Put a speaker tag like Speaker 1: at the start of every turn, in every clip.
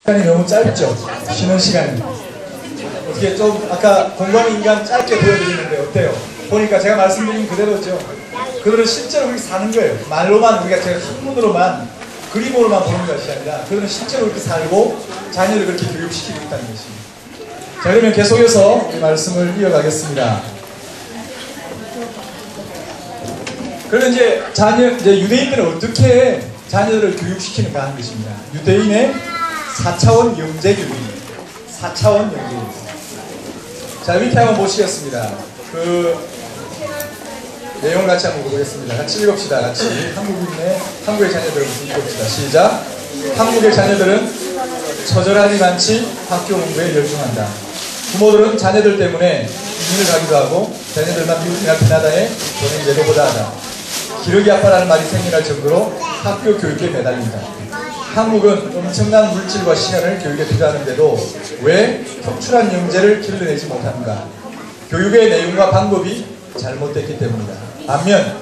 Speaker 1: 시간이 너무 짧죠? 쉬는 시간이. 어떻게 좀 아까 공부하는 인간 짧게 보여드리는데 어때요? 보니까 제가 말씀드린 그대로죠. 그들은 실제로 그렇게 사는 거예요. 말로만 우리가 제가 학문으로만 그림으로만 보는 것이 아니라 그들은 실제로 그렇게 살고 자녀를 그렇게 교육시키고 있다는 것입니다. 자, 그러면 계속해서 이 말씀을 이어가겠습니다. 그러면 이제 유대인들은 어떻게 자녀들을 교육시키는가 하는 것입니다. 유대인의 4차원 영재교육입니다. 4차원 영재교육. 자, 밑에 한번 보시겠습니다. 그 내용을 같이 한번 보겠습니다. 같이 읽읍시다. 같이 한국의 자녀들을 읽읍시다. 시작. 한국의 자녀들은 처절하니 많지 학교 공부에 열중한다. 부모들은 자녀들 때문에 이민을 가기도 하고 자녀들만 미국이나 캐나다에 보낸 예도보다 하다. 기러기 아빠라는 말이 생겨날 정도로 학교 교육에 매달린다. 한국은 엄청난 물질과 시간을 교육에 투자하는데도 왜 특출한 영재를 길러내지 못하는가? 교육의 내용과 방법이 잘못됐기 때문이다. 반면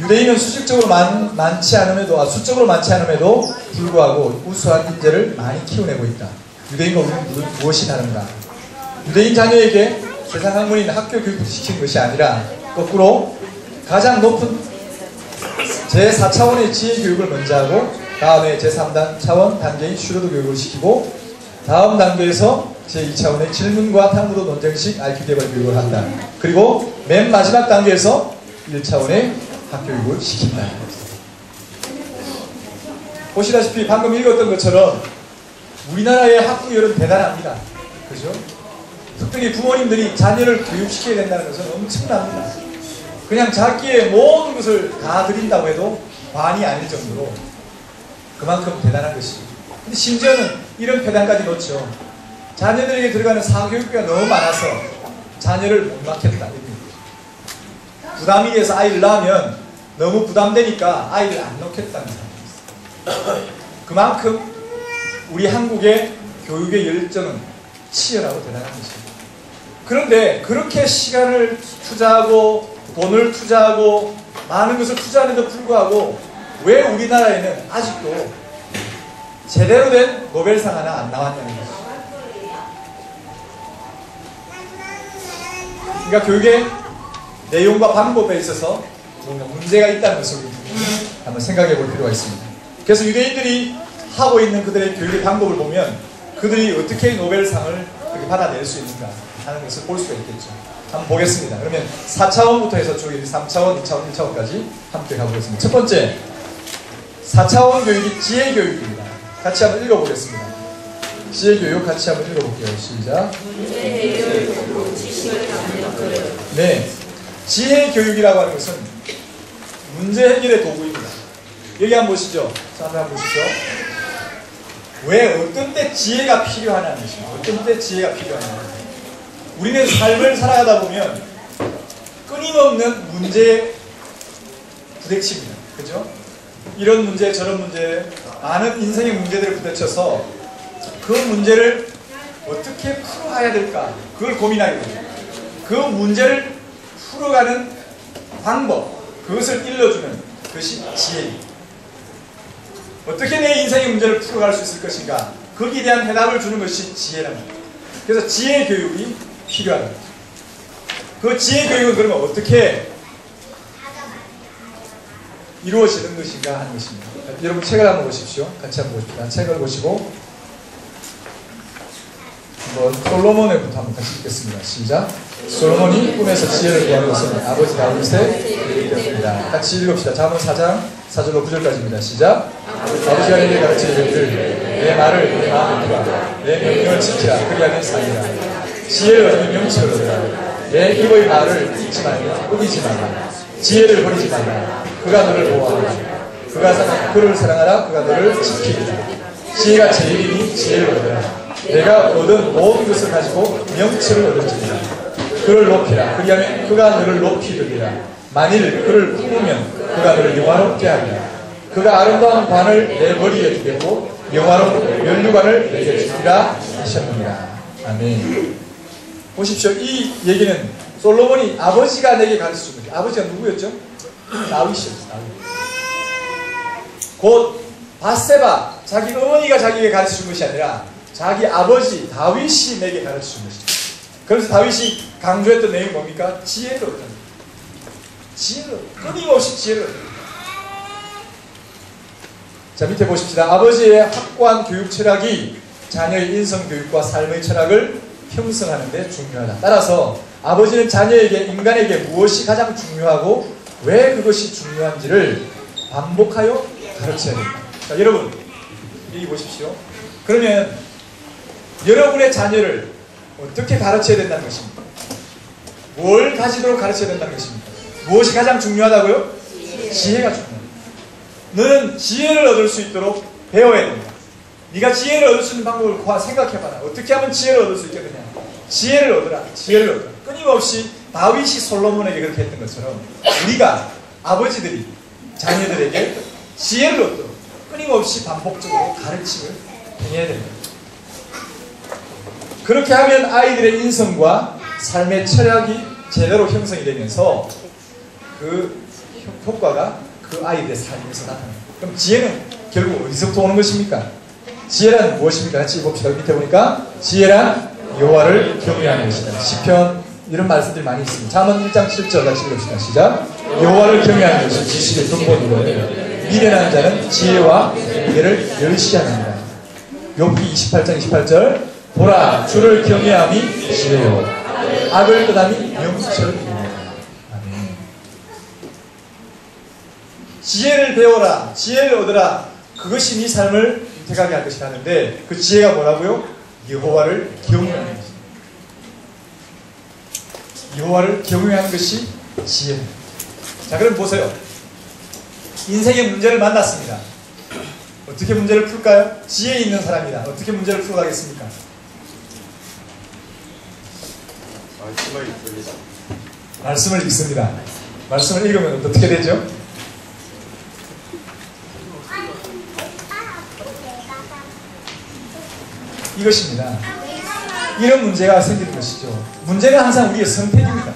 Speaker 1: 유대인은 수적으로 많지 않음에도 불구하고 우수한 인재를 많이 키워내고 있다. 유대인과 우리는 무엇이 다른가? 유대인 자녀에게 세상 학문인 학교 교육을 시키는 것이 아니라 거꾸로 가장 높은 제4차원의 지혜 교육을 먼저 하고 다음에 제3차원 단계인 슈러드 교육을 시키고 다음 단계에서 제2차원의 질문과 탐구도 논쟁식 IQ 개발 교육을 한다. 그리고 맨 마지막 단계에서 1차원의 학교육을 시킨다. 보시다시피 방금 읽었던 것처럼 우리나라의 학부열은 대단합니다. 그죠? 특별히 부모님들이 자녀를 교육시켜야 된다는 것은 엄청납니다. 그냥 자기의 모든 것을 다 드린다고 해도 관이 아닐 정도로 그만큼 대단한 것이죠. 근데 심지어는 이런 표단까지 놓죠. 자녀들에게 들어가는 사교육비가 너무 많아서 자녀를 못 낳겠다. 부담이 돼서 아이를 낳으면 너무 부담되니까 아이를 안 낳겠다는 사람이 있어요. 그만큼 우리 한국의 교육의 열정은 치열하고 대단한 것입니다. 그런데 그렇게 시간을 투자하고 돈을 투자하고 많은 것을 투자하는데도 불구하고 왜 우리나라에는 아직도 제대로 된 노벨상 하나 안 나왔냐는 것이죠. 그러니까 교육의 내용과 방법에 있어서 뭔가 문제가 있다는 것을 한번 생각해 볼 필요가 있습니다. 그래서 유대인들이 하고 있는 그들의 교육의 방법을 보면 그들이 어떻게 노벨상을 그렇게 받아낼 수 있는가 하는 것을 볼 수가 있겠죠. 한번 보겠습니다. 그러면 4차원부터 해서 쭉 3차원, 2차원, 1차원까지 함께 가보겠습니다. 첫 번째, 4차원 교육이 지혜교육입니다. 같이 한번 읽어보겠습니다. 지혜교육 같이 한번 읽어볼게요. 시작. 네, 지혜교육이라고 하는 것은 문제 해결의 도구입니다. 여기 한번 보시죠. 한번 보시죠. 왜 어떤 때 지혜가 필요하냐는 것입니다. 어떤 때 지혜가 필요하냐. 우리는 삶을 살아가다 보면 끊임없는 문제에 부딪힙니다. 그죠? 이런 문제, 저런 문제, 많은 인생의 문제들을 부딪혀서 그 문제를 어떻게 풀어가야 될까? 그걸 고민하게 됩니다. 그 문제를 풀어가는 방법, 그것을 일러주는 것이 지혜입니다. 어떻게 내 인생의 문제를 풀어갈 수 있을 것인가? 거기에 대한 해답을 주는 것이 지혜랍니다. 그래서 지혜 교육이 필요하다. 그 지혜 교육은 그러면 어떻게 이루어지는 것인가 하는 것입니다. 여러분 책을 한번 보십시오. 같이 한번 보십시오. 책을 보시고 한번 솔로몬의부터 한번 같이 읽겠습니다. 시작. 솔로몬이 꿈에서 지혜를 구한 것은 아버지 다윗의 얘기였습니다. 같이 읽읍시다. 잠언 4장 4절로 9절까지입니다. 시작. 아버지가 내게 가르쳐 이르기를 내 말을 내 마음에 두라. 내 명령을 지키라. 그리하면 살리라. 지혜를 얻으면 명철을 얻으라. 내 입의 말을 잊지 말라. 꾸기지 말라. 지혜를 버리지 말라. 그가 너를 보호하라. 그를 사랑하라. 그가 너를 지키리라. 지혜가 제일이니 지혜를 얻으라. 내가 얻은 모든 것을 가지고 명철을 얻을지니라. 그를 높이라. 그리하면 그가 너를 높이 들리라. 만일 그를 품으면 그가 너를 영화롭게 하리라. 그가 아름다운 관을 내 머리에 두겠고 영화로운 면류관을 내게 주리라 하셨느니라. 아멘. 보십시오. 이 얘기는 솔로몬이 아버지가 내게 가르쳐 준 거죠. 아버지가 누구였죠? 다윗이었어요. 곧 밧세바, 자기 어머니가 자기에게 가르쳐준 것이 아니라 자기 아버지 다윗이 내게 가르쳐준 것입니다. 그래서 다윗이 강조했던 내용이 뭡니까? 지혜를 얻는 거예요. 지혜를, 끊임없이 지혜를 얻는 거예요. 자, 밑에 보십시다. 아버지의 확고한 교육 철학이 자녀의 인성교육과 삶의 철학을 형성하는 데 중요하다. 따라서 아버지는 자녀에게, 인간에게 무엇이 가장 중요하고 왜 그것이 중요한지를 반복하여 가르쳐야 된다. 자, 여러분 여기 보십시오. 그러면 여러분의 자녀를 어떻게 가르쳐야 된다는 것입니까? 뭘 가지도록 가르쳐야 된다는 것입니까? 무엇이 가장 중요하다고요? 지혜가 중요합니다. 너는 지혜를 얻을 수 있도록 배워야 된다. 네가 지혜를 얻을 수 있는 방법을 생각해봐라. 어떻게 하면 지혜를 얻을 수 있겠느냐? 지혜를 얻으라. 지혜를 얻으라. 끊임없이 다윗이 솔로몬에게 그렇게 했던 것처럼 우리가 아버지들이 자녀들에게 지혜를 얻도록 끊임없이 반복적으로 가르침을 행해야 됩니다. 그렇게 하면 아이들의 인성과 삶의 철학이 제대로 형성이 되면서 그 효과가 그 아이들의 삶에서 나타납니다. 그럼 지혜는 결국 어디서부터 오는 것입니까? 지혜란 무엇입니까? 같이 봅시다. 밑에 보니까 지혜란 여호와를 경외하는 것이다. 시편 이런 말씀들이 많이 있습니다. 잠언 1장 7절 같이 읽읍시다. 시작. 여호와를 경외하는 것이 지식의 근본이로되 미련한 자는 지혜와 경외를 멸시하느니라. 욥기 28장 28절. 보라, 주를 경외함이 지혜요 악을 떠남이 명철이니라. 아멘. 지혜를 배워라, 지혜를 얻으라. 그것이 네 삶을 윤택하게 할 것이라는데 그 지혜가 뭐라고요? 여호와를 경외하는 것입니다. 여호와를 경외하는 것이 지혜입니다. 자, 그럼 보세요. 인생의 문제를 만났습니다. 어떻게 문제를 풀까요? 지혜 있는 사람이다. 어떻게 문제를 풀어가겠습니까? 말씀을 읽습니다. 말씀을 읽으면 어떻게 되죠? 이것입니다. 이런 문제가 생기는 것이죠. 문제는 항상 우리의 선택입니다.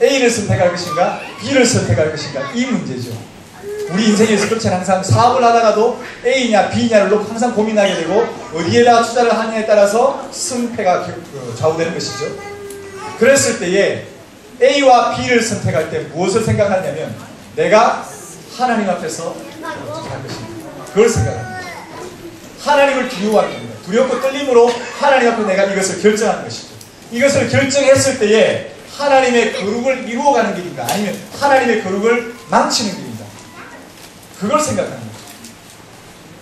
Speaker 1: A를 선택할 것인가 B를 선택할 것인가 이 문제죠. 우리 인생에서 그렇지 항상 사업을 하다가도 A냐 B냐를 놓고 항상 고민하게 되고 어디에다가 투자를 하느냐에 따라서 승패가 좌우되는 것이죠. 그랬을 때에 A와 B를 선택할 때 무엇을 생각하냐면 내가 하나님 앞에서 어떻게 할 것인가 그걸 생각합니다. 하나님을 두려워하는 겁니다. 두렵고 떨림으로 하나님 앞에 내가 이것을 결정하는 것이죠. 이것을 결정했을 때에 하나님의 거룩을 이루어가는 길인가 아니면 하나님의 거룩을 망치는 길인가 그걸 생각하는 거죠.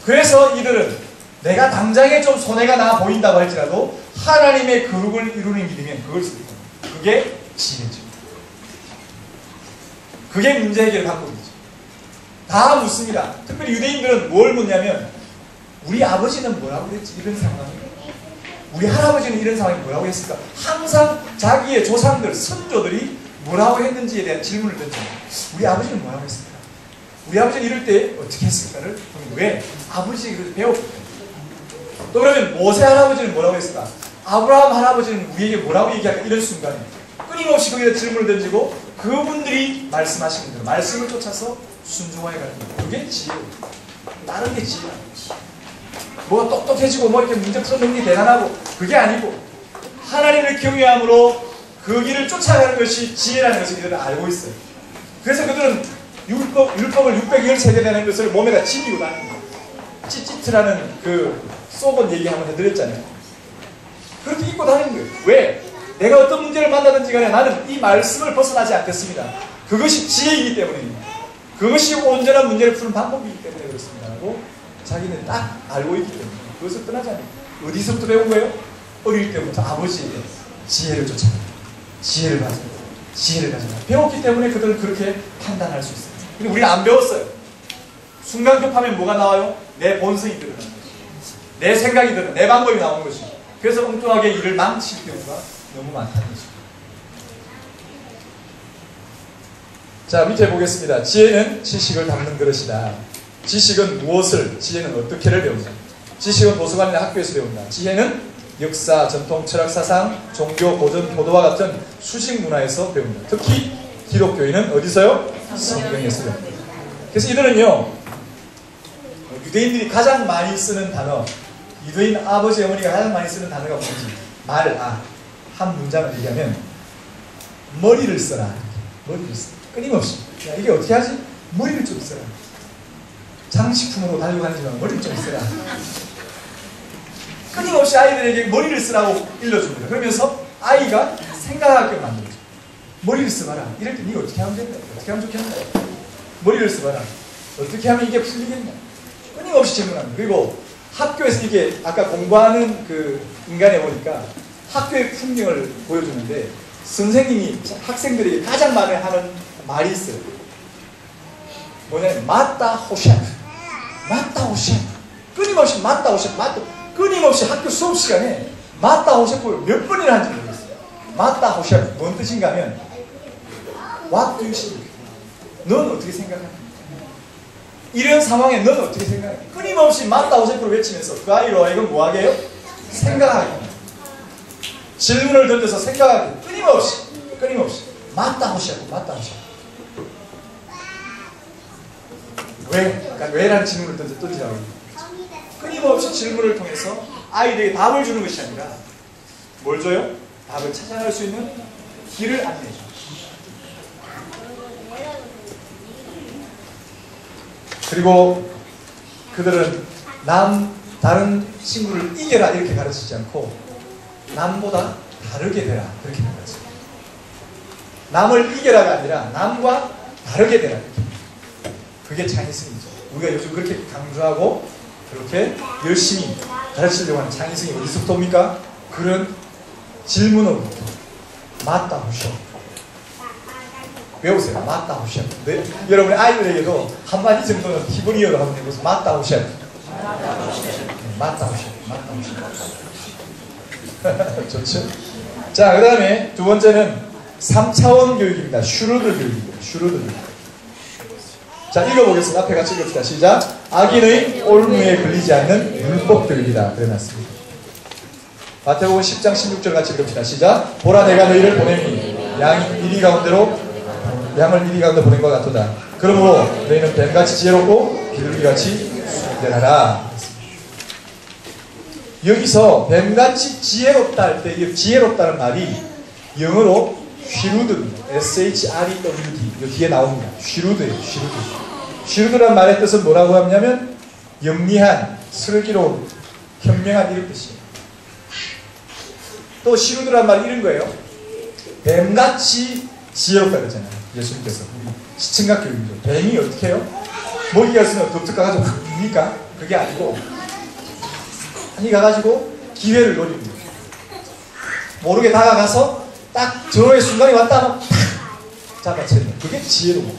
Speaker 1: 그래서 이들은 내가 당장에 좀 손해가 나 보인다고 할지라도 하나님의 거룩을 이루는 길이면 그걸 쓰는 거예요. 그게 지혜죠. 그게 문제 해결 방법이죠. 다 묻습니다. 특별히 유대인들은 뭘 묻냐면 우리 아버지는 뭐라고 했지? 이런 상황이 우리 할아버지는 이런 상황이 뭐라고 했을까? 항상 자기의 조상들, 선조들이 뭐라고 했는지에 대한 질문을 던져요. 우리 아버지는 뭐라고 했을까? 우리 아버지는 이럴 때 어떻게 했을까를 왜? 아버지에게 배웠기 때문에. 또 그러면 모세 할아버지는 뭐라고 했을까? 아브라함 할아버지는 우리에게 뭐라고 얘기할까? 이런 순간에 끊임없이 거기다 질문을 던지고 그분들이 말씀하시는 대로 말씀을 쫓아서 순종하여 가는 거예요. 그게 지혜예요. 다른 게 지혜야. 뭐 똑똑해지고 뭐 이렇게 문제 풀어내는 게 대단하고 그게 아니고 하나님을 경외함으로 그 길을 쫓아가는 것이 지혜라는 것을 그들은 알고 있어요. 그래서 그들은 율법을 613개 되는 것을 몸에다 지니고 다니는 거예요. 찌찌트라는 그 속옷 얘기 한번 해드렸잖아요. 그렇게 입고 다니는 거예요. 왜? 내가 어떤 문제를 만나든지 간에 나는 이 말씀을 벗어나지 않겠습니다. 그것이 지혜이기 때문입니다. 그것이 온전한 문제를 푸는 방법이기 때문에 그렇습니다. 라고 자기는 딱 알고 있기 때문에 그것을 떠나지 않아요. 어디서부터 배운 거예요? 어릴 때부터 아버지에게 지혜를 쫓아가 지혜를 가져가 지혜를 가져가 배웠기 때문에 그들은 그렇게 판단할 수 있어요. 근데 우리는 안 배웠어요. 순간 급하면 뭐가 나와요? 내 본성이 드러나는 거죠. 내 생각이 드러나는 내 방법이 나오는 것이죠. 그래서 엉뚱하게 일을 망칠 경우가 너무 많다는 것이죠. 자, 밑에 보겠습니다. 지혜는 지식을 담는 그릇이다. 지식은 무엇을, 지혜는 어떻게를 배운다. 지식은 도서관이나 학교에서 배운다. 지혜는 역사, 전통, 철학, 사상, 종교, 고전, 교도와 같은 수직 문화에서 배운다. 특히 기독교인은 어디서요? 성경에서 배운다. 그래서 이들은요 유대인들이 가장 많이 쓰는 단어, 유대인 아버지 어머니가 가장 많이 쓰는 단어가 뭔지 한 문장을 얘기하면 머리를 써라. 머리를 써. 끊임없이. 야, 이게 어떻게 하지? 머리를 좀 써라. 장식품으로 달고 다니지만 머리를 좀 써라. 끊임없이 아이들에게 머리를 쓰라고 일러줍니다. 그러면서 아이가 생각하게 만들죠. 머리를 써봐라. 이럴 때 네가 어떻게 하면 된다. 어떻게 하면 좋겠나. 머리를 써봐라. 어떻게 하면 이게 풀리겠냐. 끊임없이 질문합니다. 그리고 학교에서 이게 아까 공부하는 그 인간에 보니까 학교의 풍경을 보여주는데 선생님이 학생들에게 가장 많이 하는 말이 있어요. 뭐냐면 맞다 호샵. 맞다 호샵. 끊임없이 맞다 호샵. 끊임없이 학교 수업 시간에 맞다 호샵을 몇 번이나 한지 모르겠어요. 맞다 호샵. 뭔 뜻인가 하면 What do you think? 넌 어떻게 생각하냐? 이런 상황에 넌 어떻게 생각해? 끊임없이 맞다 호샵을 외치면서 그 아이로 하여금 뭐하게 해요? 생각하게 합니다. 질문을 던져서 생각하게 끊임없이 맞다 호샵. 맞다 호샵. 왜? 그러니까 왜라는 질문을 던지라고 합니다. 끊임없이 질문을 통해서 아이들에게 답을 주는 것이 아니라 뭘 줘요? 답을 찾아갈 수 있는 길을 안내해줘. 그리고 그들은 다른 친구를 이겨라 이렇게 가르치지 않고 남보다 다르게 되라 그렇게 가르쳐요. 남을 이겨라가 아니라 남과 다르게 되라 이렇게. 그게 창의성이죠. 우리가 요즘 그렇게 강조하고 그렇게 열심히 가르치려고 하는 창의성이 어디서부터 옵니까? 그런 질문으로부터. 맞다 호셔. 외우세요. 맞다 호셔. 네? 여러분의 아이들에게도 한마디 정도는 기본이어도 한번 해보세요. 맞다 호셔. 맞다 호셔. 맞다 호셔. 좋죠? 자, 그 다음에 두 번째는 3차원 교육입니다. 슈루드 교육입니다. 슈루드 교육. 자, 읽어보겠습니다. 앞에 같이 읽읍시다. 시작. 악인의 올무에 걸리지 않는 율법 교육이다. 그래 놨습니다. 마태복음 10장 16절 같이 읽읍시다. 시작. 보라 내가 너희를 보내니 양을 이리 가운데 보낸 것 같도다. 그러므로 너희는 뱀같이 지혜롭고 비둘기같이 순결하라. 여기서 뱀같이 지혜롭다 할 때 이 지혜롭다는 말이 영어로 쉬루드입니다. S-H-R-E-W-D. 이 뒤에 나옵니다. 쉬루드예요. 쉬루드. 쉬루드란 말의 뜻은 뭐라고 하냐면 영리한, 슬기로운, 현명한 이런 뜻이에요. 또 쉬루드란 말이 이런 거예요. 뱀같이 지혜롭다 그러잖아요. 예수님께서. 시청각 교육이죠. 뱀이 어떻게 해요? 먹이가 있으면 덥석 가가지고 뭡니까? 그게 아니고 한이 가가지고 기회를 노립니다. 모르게 다가가서 딱 저의 순간이 왔다 하면 탁 잡아채는 그게 지혜로운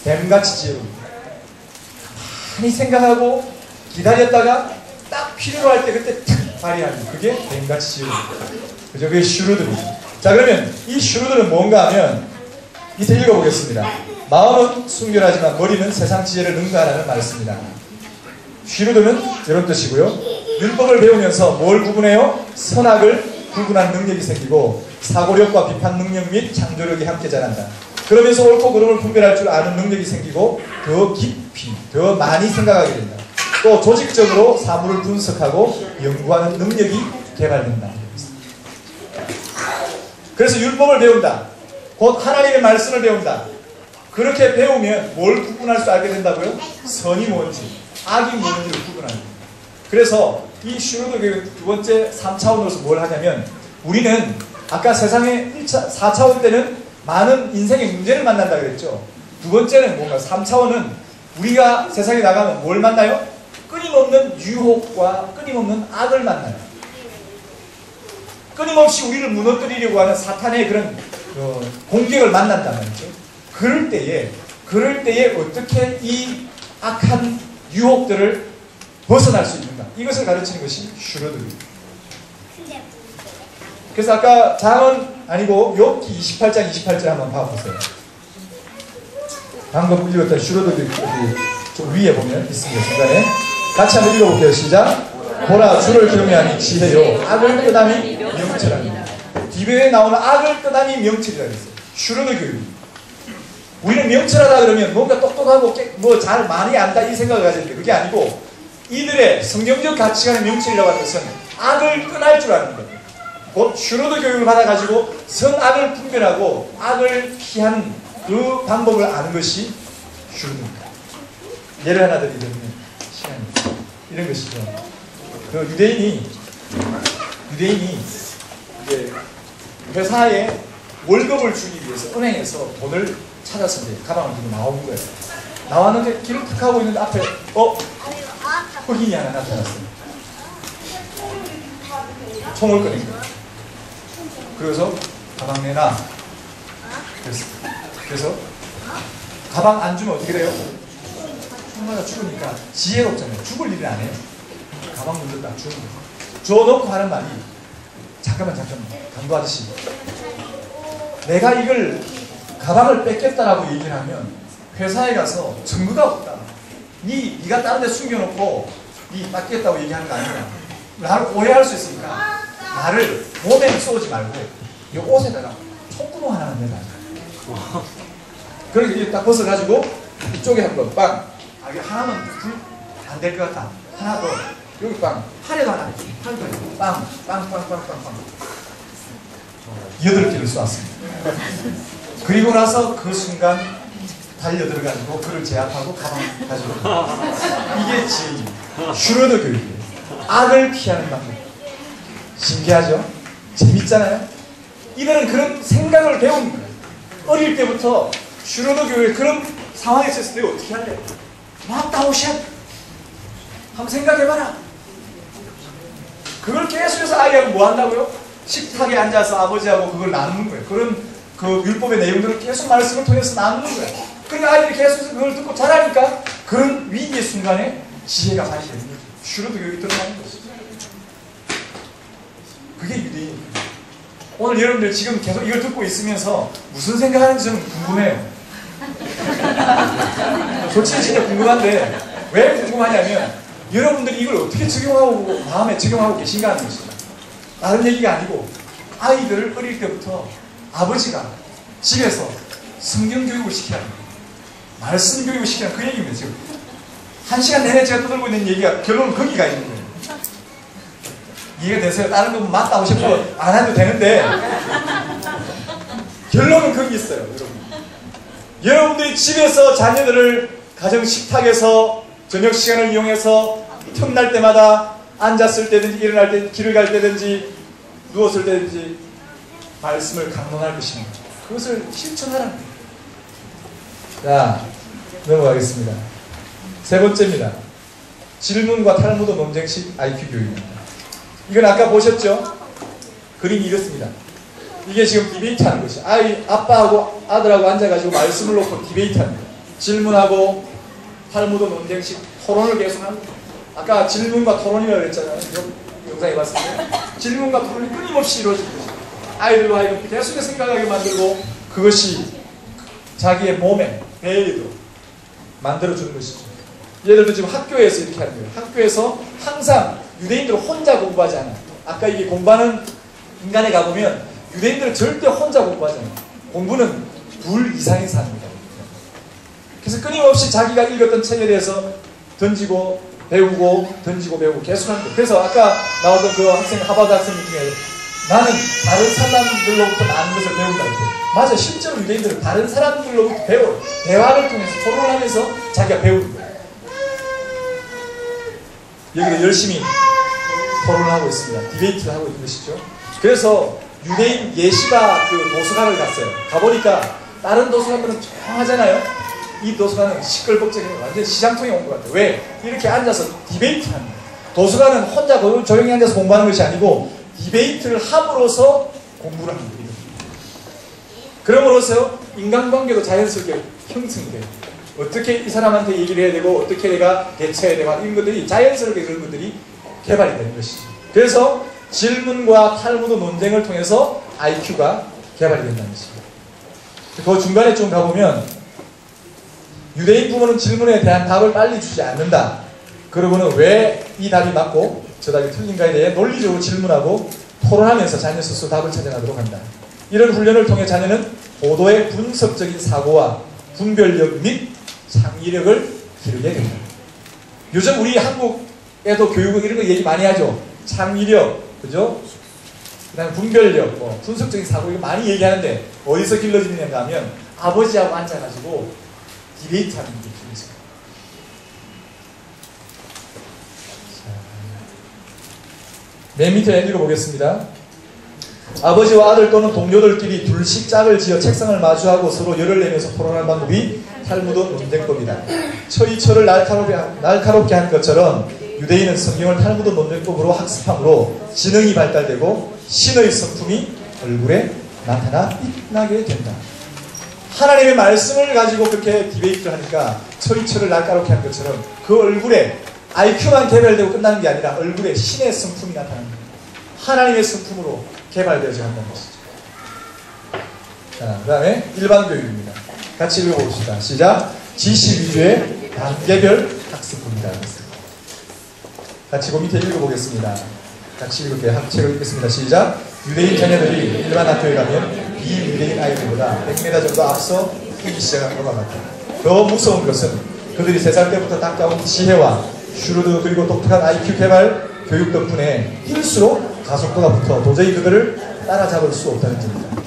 Speaker 1: 뱀같이 지혜로운 많이 생각하고 기다렸다가 딱 필요로 할 때 그때 탁 발휘하는 그게 뱀같이 지혜로운 그죠? 그게 슈루드입니다. 자, 그러면 이 슈루드는 뭔가 하면 이제 읽어보겠습니다. 마음은 순결하지만 머리는 세상 지혜를 능가하라는 말씀입니다. 슈루드는 이런 뜻이고요. 율법을 배우면서 뭘 구분해요? 선악을 구분한 능력이 생기고 사고력과 비판 능력 및 창조력이 함께 자란다. 그러면서 옳고 그름을 분별할 줄 아는 능력이 생기고 더 깊이, 더 많이 생각하게 된다. 또 조직적으로 사물을 분석하고 연구하는 능력이 개발된다. 그래서 율법을 배운다. 곧 하나님의 말씀을 배운다. 그렇게 배우면 뭘 구분할 수 알게 된다고요? 선이 뭔지, 악이 뭔지를 구분하는 거예요. 그래서 이 슈루드 교육 두 번째 3차원으로서 뭘 하냐면 우리는 아까 세상의 4차원 때는 많은 인생의 문제를 만난다 그랬죠. 두 번째는 뭔가 3차원은 우리가 세상에 나가면 뭘 만나요? 끊임없는 유혹과 끊임없는 악을 만나요. 끊임없이 우리를 무너뜨리려고 하는 사탄의 그런 공격을 만난단 말이죠. 그럴 때에 어떻게 이 악한 유혹들을 벗어날 수 있는가? 이것을 가르치는 것이 슈루드입니다. 그래서 아까 장은 아니고 욥기 28장 28절 한번 봐보세요. 방금 읽었던 슈루드 좀 위에 보면 있습니다. 중간에 같이 한번 읽어볼게요. 시작. 보라 주를 경외하니 지혜요 악을 떠남이 명철하니. 디베에 나오는 악을 떠남이 명철이라고 했어요. 슈루드 교육입니다. 우리는 명철하다 그러면 뭔가 똑똑하고 뭐 잘 많이 안다 이 생각을 가지는데 그게 아니고 이들의 성경적 가치관의 명철이라고 하는 것은 악을 끈할 줄 아는 것. 곧 슈로드 교육을 받아가지고 선악을 분별하고 악을 피하는 그 방법을 아는 것이 슈로드입니다. 예를 하나 드리자면 시간이 이런 것이죠. 그 유대인이 이제 회사에 월급을 주기 위해서 은행에서 돈을 찾아서 이제 가방을 들고 나온 거예요. 나왔는데 길을 탁 하고 있는데 앞에 흑인이 하나 나타났어요. 총을 꺼낸 거예요. 그래서 가방 내놔. 그래서 가방 안 주면 어떻게 돼요? 총마다 죽으니까 지혜롭잖아요. 죽을 일은 안 해요. 가방 먼저 딱 주는 거예요. 줘놓고 하는 말이 잠깐만 강도 아저씨, 내가 이걸 가방을 뺏겠다라고 얘기를 하면 회사에 가서 증거가 없다. 네가 다른 데 숨겨놓고 네 뺏겠다고 얘기하는 거 아니야. 나를 오해할 수 있으니까 나를 몸에 쏘지 말고 이 옷에다가 총구멍 하나만 내놔. 그렇게 이제 딱 벗어가지고 이쪽에 한번 빵. 이게 하나는 안 될 것 같다. 하나 더. 여기 빵. 팔에도 하나. 빵. 8개를 쏘았습니다. 그리고 나서 그 순간 달려들어가지고 그를 제압하고 가방 가지고 이게 지혜입니다. 슈로드 교육이에요. 악을 피하는 방법. 신기하죠? 재밌잖아요? 이들은 그런 생각을 배운 거예요. 어릴 때부터 슈로드 교육에 그런 상황에 있었을 때 어떻게 할래? 맞다오샷! 한번 생각해봐라. 그걸 계속해서 아이하고 뭐 한다고요? 식탁에 앉아서 아버지하고 그걸 나누는 거예요. 그런 그 율법의 내용들을 계속 말씀을 통해서 나누는 거예요. 그러니까 아이들이 계속해서 그걸 듣고 자라니까 그런 위기의 순간에 지혜가 발휘되는 거죠. 슈로드 교육이 들어가는 것이죠. 그게 유대인입니다. 오늘 여러분들 지금 계속 이걸 듣고 있으면서 무슨 생각하는지 저는 궁금해요. 솔직히 진짜 궁금한데 왜 궁금하냐면 여러분들이 이걸 어떻게 적용하고 마음에 적용하고 계신가 하는 것입니다. 다른 얘기가 아니고 아이들을 어릴 때부터 아버지가 집에서 성경 교육을 시켜야 합니다. 말씀 교육을 시키는 그 얘기입니다. 지금 1시간 내내 제가 떠들고 있는 얘기가 결론은 거기가 있는 거예요. 이해가 되세요? 다른 거 맞다고 싶어 안 해도 되는데 결론은 거기 있어요. 여러분들이 집에서 자녀들을 가정 식탁에서 저녁 시간을 이용해서 틈날 때마다 앉았을 때든지 일어날 때 길을 갈 때든지 누웠을 때든지 말씀을 강론할 것입니다. 그것을 실천하라는 거예요. 자, 넘어가겠습니다. 세 번째입니다. 질문과 탈무드 논쟁식 IQ 교육입니다. 이건 아까 보셨죠? 그림이 이렇습니다. 이게 지금 디베이트 하는 것이 아빠하고 아들하고 앉아가지고 말씀을 놓고 디베이트 하는 거예요. 질문하고 탈무드 논쟁식 토론을 계속하는 거예요. 아까 질문과 토론이라고 그랬잖아요. 영상에 봤을 때 질문과 토론이 끊임없이 이루어질 것이죠. 아이들과 아이들 계속해서 생각하게 만들고 그것이 자기의 몸에 배에도 만들어주는 것이죠. 예를 들어 지금 학교에서 이렇게 하는 거예요. 학교에서 항상 유대인들은 혼자 공부하지 않아요. 아까 이게 공부하는 인간에 가보면 유대인들은 절대 혼자 공부하지 않아요. 공부는 둘 이상에서 합니다. 그래서 끊임없이 자기가 읽었던 책에 대해서 던지고 배우고 던지고 배우고 계속하는 거예요. 그래서 아까 나오던 그 학생, 하버드 학생 중에 나는 다른 사람들로부터 많은 것을 배운다고 했어요. 맞아요. 실제로 유대인들은 다른 사람들로부터 배워요. 대화를 통해서 토론을 하면서 자기가 배우는 거예요. 여기도 열심히 토론을 하고 있습니다. 디베이트를 하고 있는 것이죠. 그래서 유대인 예시바 그 도서관을 갔어요. 가보니까 다른 도서관들은 조용하잖아요. 이 도서관은 시끌벅적인 완전 시장통에 온 것 같아요. 왜? 이렇게 앉아서 디베이트 하는 거예요. 도서관은 혼자 조용히 앉아서 공부하는 것이 아니고 디베이트를 함으로써 공부를 하는 거예요. 그럼으로써 인간관계도 자연스럽게 형성돼요. 어떻게 이 사람한테 얘기를 해야 되고 어떻게 내가 대처해야 되고 이런 것들이 자연스럽게 그런 것들이 개발이 되는 것이죠. 그래서 질문과 탈무드 논쟁을 통해서 IQ가 개발이 된다는 것입니다. 그 중간에 좀 가보면 유대인 부모는 질문에 대한 답을 빨리 주지 않는다. 그러고는 왜 이 답이 맞고 저 답이 틀린가에 대해 논리적으로 질문하고 토론하면서 자녀 스스로 답을 찾아가도록 한다. 이런 훈련을 통해 자녀는 보도의 분석적인 사고와 분별력 및 창의력을 기르게 된다. 요즘 우리 한국 애도 교육은 이런 거 얘기 많이 하죠. 창의력, 그죠? 그 다음에 분별력, 뭐 분석적인 사고 이거 많이 얘기하는데 어디서 길러지느냐 하면 아버지하고 앉아가지고 디베이트 하는 게 길러져요. 맨 밑에 읽어보겠습니다. 아버지와 아들 또는 동료들끼리 둘씩 짝을 지어 책상을 마주하고 서로 열을 내면서 토론하는 방법이 탈무드 논쟁법이다. 철이 철을 날카롭게 한 것처럼 유대인은 성경을 탈무드 논쟁법으로 학습함으로 지능이 발달되고 신의 성품이 얼굴에 나타나 빛나게 된다. 하나님의 말씀을 가지고 그렇게 디베이트를 하니까 철이 철을 날카롭게 한 것처럼 그 얼굴에 IQ만 개발되고 끝나는 게 아니라 얼굴에 신의 성품이 나타나는 거예요. 하나님의 성품으로 개발되어져 간다는 것이죠. 자, 그 다음에 일반 교육입니다. 같이 읽어봅시다. 시작. 지식 위주의 단계별 학습법이다. 같이 그 밑에 읽어보겠습니다. 같이 읽을게요. 학책을 읽겠습니다. 시작. 유대인 자녀들이 일반 학교에 가면 비유대인 아이들보다 100m 정도 앞서 뛰기 시작한 것과 같다. 더 무서운 것은 그들이 3살 때부터 닦아온 지혜와 슈르드 그리고 독특한 IQ 개발 교육 덕분에 뛸수록 가속도가 붙어 도저히 그들을 따라잡을 수 없다는 점이다.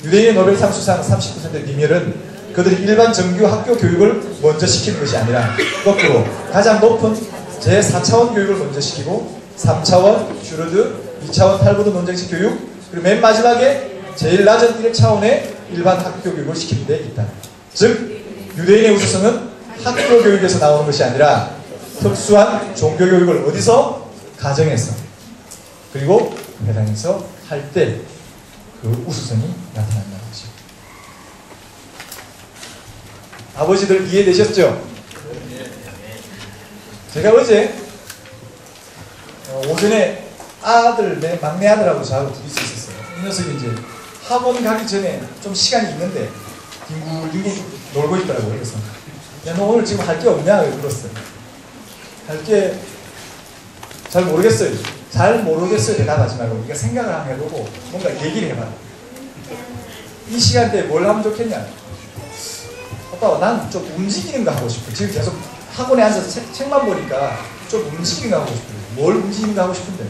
Speaker 1: 유대인의 노벨상 수상 39%의 비밀은 그들이 일반 정규 학교 교육을 먼저 시키는 것이 아니라 거꾸로 가장 높은 제4차원 교육을 먼저 시키고 3차원 슈르드, 2차원 탈무드 논쟁식 교육, 그리고 맨 마지막에 제일 낮은 1차원의 일반 학교 교육을 시키는 데 있다. 즉 유대인의 우수성은 학교 교육에서 나오는 것이 아니라 특수한 종교 교육을 어디서? 가정에서 그리고 회당에서 할 때 그 우수성이 나타난다는 것이죠. 아버지들 이해되셨죠? 제가 어제 오전에 내 막내 아들하고 저하고 둘이 있었어요. 이 녀석이 이제 학원 가기 전에 좀 시간이 있는데 뒹굴뒹굴 놀고 있더라고요. 그래서 야, 너 오늘 지금 할 게 없냐? 물었어요. 할 게 잘 모르겠어요. 잘 모르겠어요. 대답하지 말고 우리가 생각을 한번 해보고 뭔가 얘기를 해봐라. 이 시간대에 뭘 하면 좋겠냐? 아빠, 난 좀 움직이는 거 하고 싶어. 지금 계속 학원에 앉아서 책만 보니까 좀 움직이는 거 하고 싶어요. 뭘 움직이는 거 하고 싶은데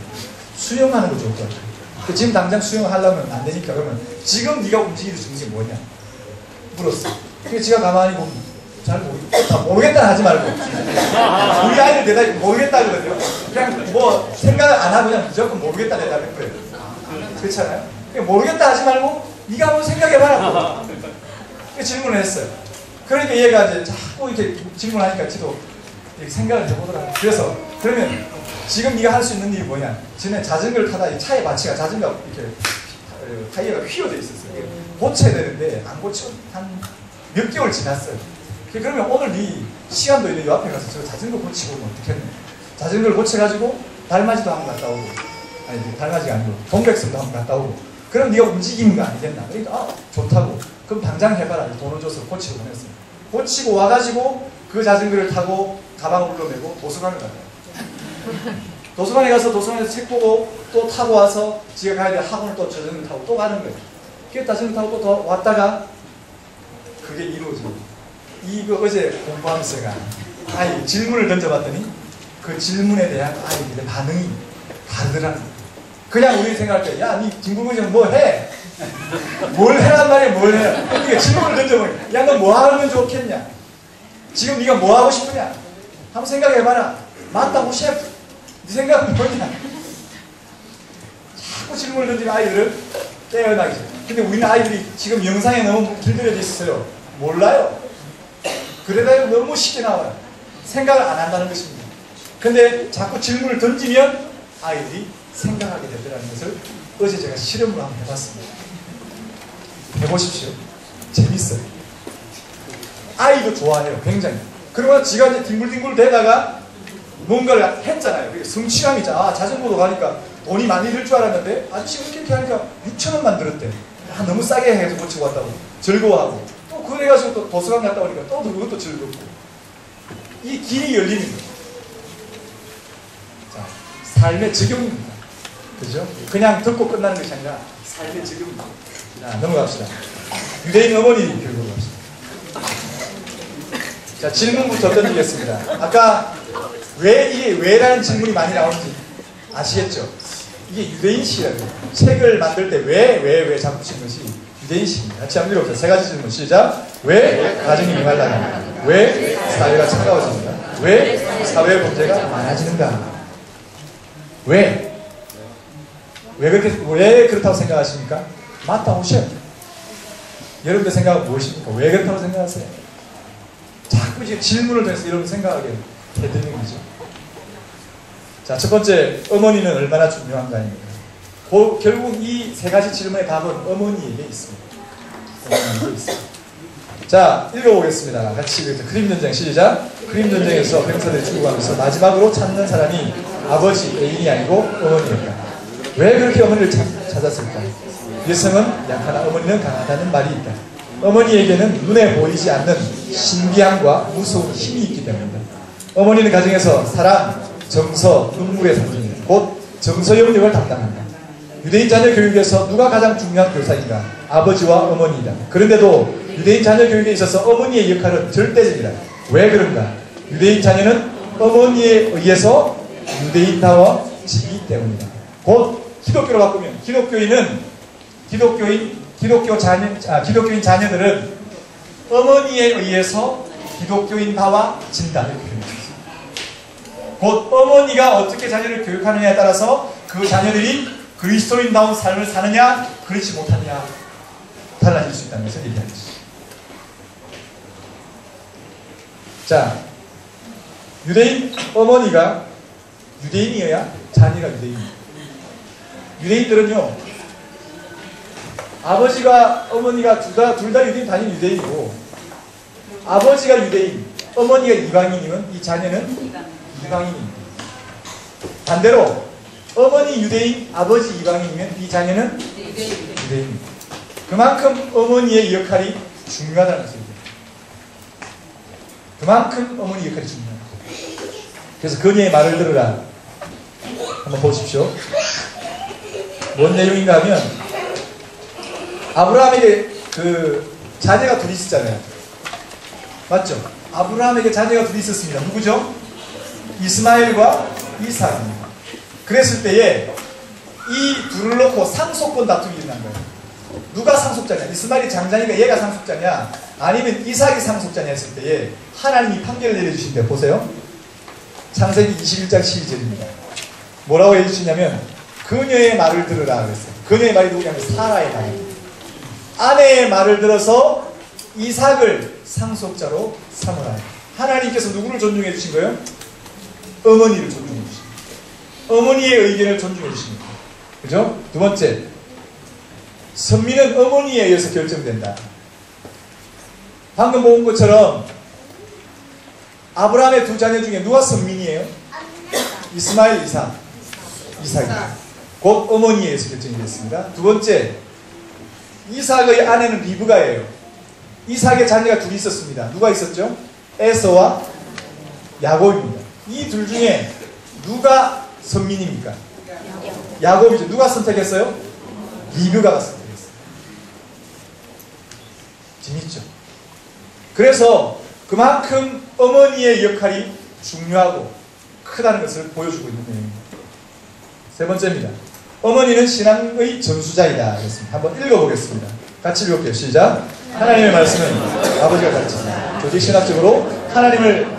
Speaker 1: 수영하는 거 좋을 것 같아요. 지금 당장 수영하려면 안 되니까 그러면 지금 네가 움직이는 중심이 뭐냐? 물었어. 그래서 제가 가만히 보면 잘 모르겠다. 모르겠다 하지 말고 우리 아이들 대답이 모르겠다 그러거든요. 그냥 뭐 생각을 안 하고 그냥 무조건 모르겠다 대답할 거예요. 그렇잖아요. 그냥 모르겠다 하지 말고 네가 한번 생각해봐라. 그 질문을 했어요. 그러니까 얘가 이제 자꾸 이렇게 질문하니까 지도 이렇게 생각을 해보더라고요. 그래서 그러면 지금 네가 할 수 있는 일이 뭐냐? 전에 자전거를 타다 이 차의 마취가 자전거가 이렇게 타이어가 휘어져 있었어요. 고쳐야 되는데 안 고치고 한 몇 개월 지났어요. 그러면 오늘 네 시간도 있는데 요 앞에 가서 저 자전거 고치고 오면 어떻겠네. 자전거를 고쳐가지고 달맞이도 한번 갔다 오고, 아니 달맞이가 아니고 동백섬도 한번 갔다 오고, 그럼 네가 움직이는 거 아니겠나. 그러니까 좋다고. 그럼 당장 해봐라. 돈을 줘서 고치고 보냈어요. 고치고 와가지고 그 자전거를 타고 가방을 올려내고 도서관을 갔어요. 도서관에 가서 도서관에서 책 보고 또 타고 와서 집에 가야 돼. 학원을 또 자전거 타고 또 가는 거예요. 그 자전거 타고 또 더 왔다가 그게 이루어져요. 이거 어제 공부하면서 아이 질문을 던져봤더니 그 질문에 대한 아이들의 반응이 다르더라고요. 그냥 우리 생각할 때 야, 니 김국무장 뭐 해? 뭘 해란 말이야, 뭘 해? 그러니까 질문을 던져보니 야, 너 뭐 하면 좋겠냐? 지금 네가 뭐 하고 싶으냐? 한번 생각해봐라. 맞다고 셰프. 네 생각은 뭐냐? 자꾸 질문을 던지는 아이들을 깨어나게 해요. 근데 우리는 아이들이 지금 영상에 너무 길들여져 있어요. 몰라요. 그러다 너무 쉽게 나와요. 생각을 안 한다는 것입니다. 근데 자꾸 질문을 던지면 아이들이 생각하게 되더라는 것을 어제 제가 실험으로 한번 해봤습니다. 해보십시오. 재밌어요. 아이도 좋아해요. 굉장히. 그러면 지가 이제 뒹굴뒹굴 대다가 뭔가를 했잖아요. 그게 성취감이잖아. 아, 자전거도 가니까 돈이 많이 들 줄 알았는데 아저씨가 이렇게 하니까 6,000원만 들었대. 아, 너무 싸게 해서 고치고 왔다고. 즐거워하고. 또 그래가지고 또 도서관 갔다 오니까 또 그것도 즐겁고. 이 길이 열리는 거예요. 자, 삶의 적용입니다. 그죠? 그냥 듣고 끝나는 것이 아니라 삶의 적용입니다. 자, 넘어갑시다. 유대인 어머니 교육으로 갑시다. 자, 질문부터 던지겠습니다. 아까 왜 이게 왜라는 질문이 많이 나오는지 아시겠죠? 이게 유대인식이라고 해요. 책을 만들 때 왜 자꾸 친 것이 유대인식입니다. 같이 한번 읽어보세요. 세 가지 질문 시작. 왜 가정이 메말라는가? 왜 사회가 차가워지는가? 왜 사회 문제가 많아지는가? 왜 그렇다고 생각하십니까? 맞다 오셔요. 여러분들 생각은 무엇입니까? 왜 그렇다고 생각하세요? 자꾸 이제 질문을 통해서 여러분 생각하게 해드리는 거죠. 자, 첫 번째, 어머니는 얼마나 중요한가입니다. 결국 이 세 가지 질문의 답은 어머니에게 있습니다. 어머니에게 있습니다. 자, 읽어보겠습니다. 같이 크림 전쟁 시작. 크림 전쟁에서 병사들이 죽어가면서 마지막으로 찾는 사람이 아버지, 애인이 아니고 어머니였다. 왜 그렇게 어머니를 찾았을까? 여성은 약하나 어머니는 강하다는 말이 있다. 어머니에게는 눈에 보이지 않는 신비함과 무서운 힘이 있기 때문이다. 어머니는 가정에서 사랑, 정서, 눈물의 상징이다. 곧 정서 영역을 담당한다. 유대인 자녀 교육에서 누가 가장 중요한 교사인가? 아버지와 어머니이다. 그런데도 유대인 자녀 교육에 있어서 어머니의 역할은 절대적이다. 왜 그런가? 유대인 자녀는 어머니에 의해서 유대인다워지기 때문이다. 곧 기독교로 바꾸면 기독교인 자녀들은 어머니에 의해서 기독교인다워진다. 이렇게 표현했습니다. 곧 어머니가 어떻게 자녀를 교육하느냐에 따라서 그 자녀들이 그리스도인다운 삶을 사느냐 그렇지 못하느냐 달라질 수 있다는 것을 얘기하는 것이죠. 자, 유대인 어머니가 유대인이어야 자녀가 유대인입니다. 유대인들은요, 아버지가 어머니가 둘 다 유대인, 당연히 유대인이고, 아버지가 유대인, 어머니가 이방인이면 이 자녀는 이방인입니다. 반대로 어머니 유대인, 아버지 이방인이면 이 자녀는 유대인입니다. 그만큼 어머니의 역할이 중요하다는 것입니다. 그만큼 어머니 역할이 중요합니다. 그래서 그녀의 말을 들으라. 한번 보십시오. 뭔 내용인가 하면 아브라함에게 그 자녀가 둘이 있었잖아요. 맞죠? 아브라함에게 자녀가 둘이 있었습니다. 누구죠? 이스마엘과 이삭입니다. 그랬을 때에 이 둘을 놓고 상속권 다툼이 일어난 거예요. 누가 상속자냐? 이스마엘이 장자니까 얘가 상속자냐? 아니면 이삭이 상속자냐 했을 때에 하나님이 판결을 내려주신대요. 보세요. 창세기 21장 12절입니다. 뭐라고 해주시냐면 그녀의 말을 들으라 그랬어요. 그녀의 말이 누구냐면 사라의 말. 아내의 말을 들어서 이삭을 상속자로 삼으라. 하나님께서 누구를 존중해 주신 거예요? 어머니를 존중해 주신 거예요. 어머니의 의견을 존중해 주신 거예요. 그죠? 두 번째, 선민은 어머니에 의해서 결정된다. 방금 본 것처럼 아브라함의 두 자녀 중에 누가 선민이에요? 이스마엘, 이삭입니다. 곧 어머니에 의해서 결정이 됐습니다. 두 번째, 이삭의 아내는 리브가예요. 이삭의 자녀가 둘이 있었습니다. 누가 있었죠? 에서와 야곱입니다. 이 둘 중에 누가 선민입니까? 야곱이죠. 누가 선택했어요? 리브가가 선택했어요. 재밌죠? 그래서 그만큼 어머니의 역할이 중요하고 크다는 것을 보여주고 있는 내용입니다. 세 번째입니다. 어머니는 신앙의 전수자이다. 그렇습니다. 한번 읽어보겠습니다. 같이 읽을게요. 시작. 하나님의 말씀은 아버지가 가르치시다. 조직신학적으로 하나님을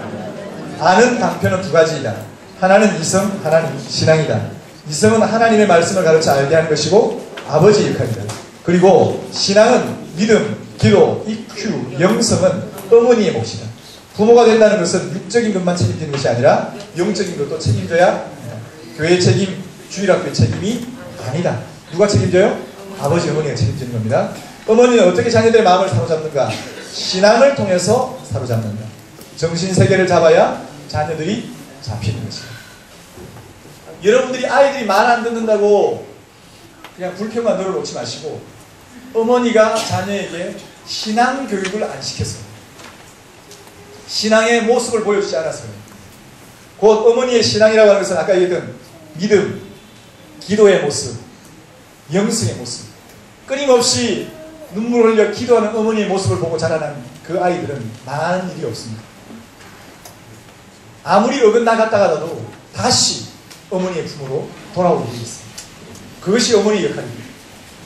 Speaker 1: 아는 방편은 두 가지이다. 하나는 이성, 하나는 신앙이다. 이성은 하나님의 말씀을 가르쳐 알게 하는 것이고 아버지 역할이다. 그리고 신앙은 믿음, 기도, EQ, 영성은 어머니의 몫이다. 부모가 된다는 것은 육적인 것만 책임지는 것이 아니라 영적인 것도 책임져야 합니다. 교회의 책임, 주일학교의 책임이 아니다. 누가 책임져요? 아버지, 어머니가 책임지는 겁니다. 어머니는 어떻게 자녀들의 마음을 사로잡는가? 신앙을 통해서 사로잡는다. 정신세계를 잡아야 자녀들이 잡히는 것이다. 여러분들이 아이들이 말 안 듣는다고 그냥 불평만 늘어놓지 마시고 어머니가 자녀에게 신앙 교육을 안 시켰어요. 신앙의 모습을 보여주지 않았어요. 곧 어머니의 신앙이라고 하는 것은 아까 얘기했던 믿음, 기도의 모습, 영성의 모습, 끊임없이 눈물을 흘려 기도하는 어머니의 모습을 보고 자라난 그 아이들은 망하는 일이 없습니다. 아무리 어긋나갔다가도 다시 어머니의 품으로 돌아오게 되어 있습니다. 그것이 어머니의 역할입니다.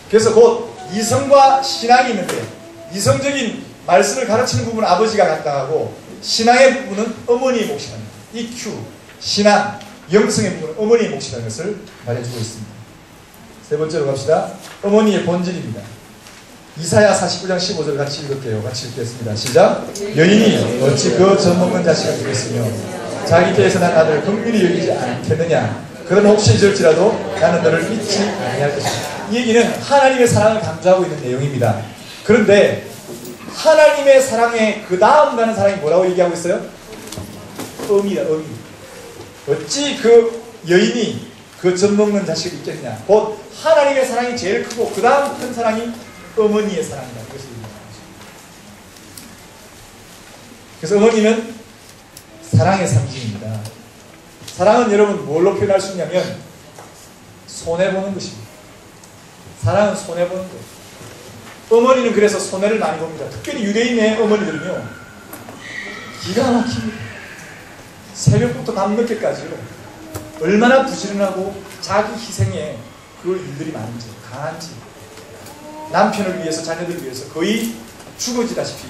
Speaker 1: 그래서 곧 이성과 신앙이 있는데 이성적인 말씀을 가르치는 부분은 아버지가 감당하고 신앙의 부분은 어머니의 몫이라는 EQ, 신앙, 영성의 부분은 어머니의 몫이라는 것을 말해주고 있습니다. 세 번째로 갑시다. 어머니의 본질입니다. 이사야 49장 15절 같이 읽을게요. 같이 읽겠습니다. 시작. 여인이 어찌 그 젖먹는 자식을 주겠으며 자기 께에서 난 아들을 긍휼히 여기지 않겠느냐. 그런 혹시 있을지라도 나는 너를 잊지 아니할 것이다. 이 얘기는 하나님의 사랑을 강조하고 있는 내용입니다. 그런데 하나님의 사랑의 그 다음 가는 사랑이 뭐라고 얘기하고 있어요? 의미다, 의미. 어찌 그 여인이 그 젖먹는 자식을 잊겠느냐. 곧 하나님의 사랑이 제일 크고 그 다음 큰 사랑이 어머니의 사랑이다. 그것을 얘기하는 것입니다. 그래서 어머니는 사랑의 상징입니다. 사랑은 여러분 뭘로 표현할 수 있냐면 손해보는 것입니다. 사랑은 손해보는 것. 어머니는 그래서 손해를 많이 봅니다. 특별히 유대인의 어머니들은요 기가 막힙니다. 새벽부터 밤늦게까지요 얼마나 부지런하고 자기 희생에 그 일들이 많은지 강한지 남편을 위해서 자녀들을 위해서 거의 죽어지다시피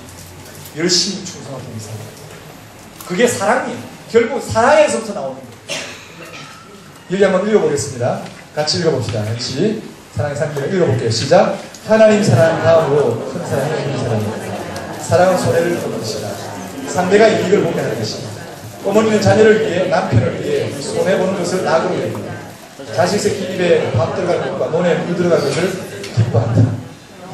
Speaker 1: 열심히 충성하고 있는 사람. 그게 사랑이에요. 결국 사랑에서부터 나오는 거예요. 여기 한번 읽어보겠습니다. 같이 읽어봅시다. 같이 사랑의 상징을 읽어볼게요. 시작. 하나님 사랑 다음으로 큰 사랑이 어머니 사랑입니다. 사랑은 손해를 보는 것이다. 상대가 이익을 보게 하는 것입니다. 어머니는 자녀를 위해 남편을 위해 손해보는 것을 낙으로 여깁니다. 자식 새끼 입에 밥 들어갈 것과 논에 물 들어갈 것을 기뻐한다.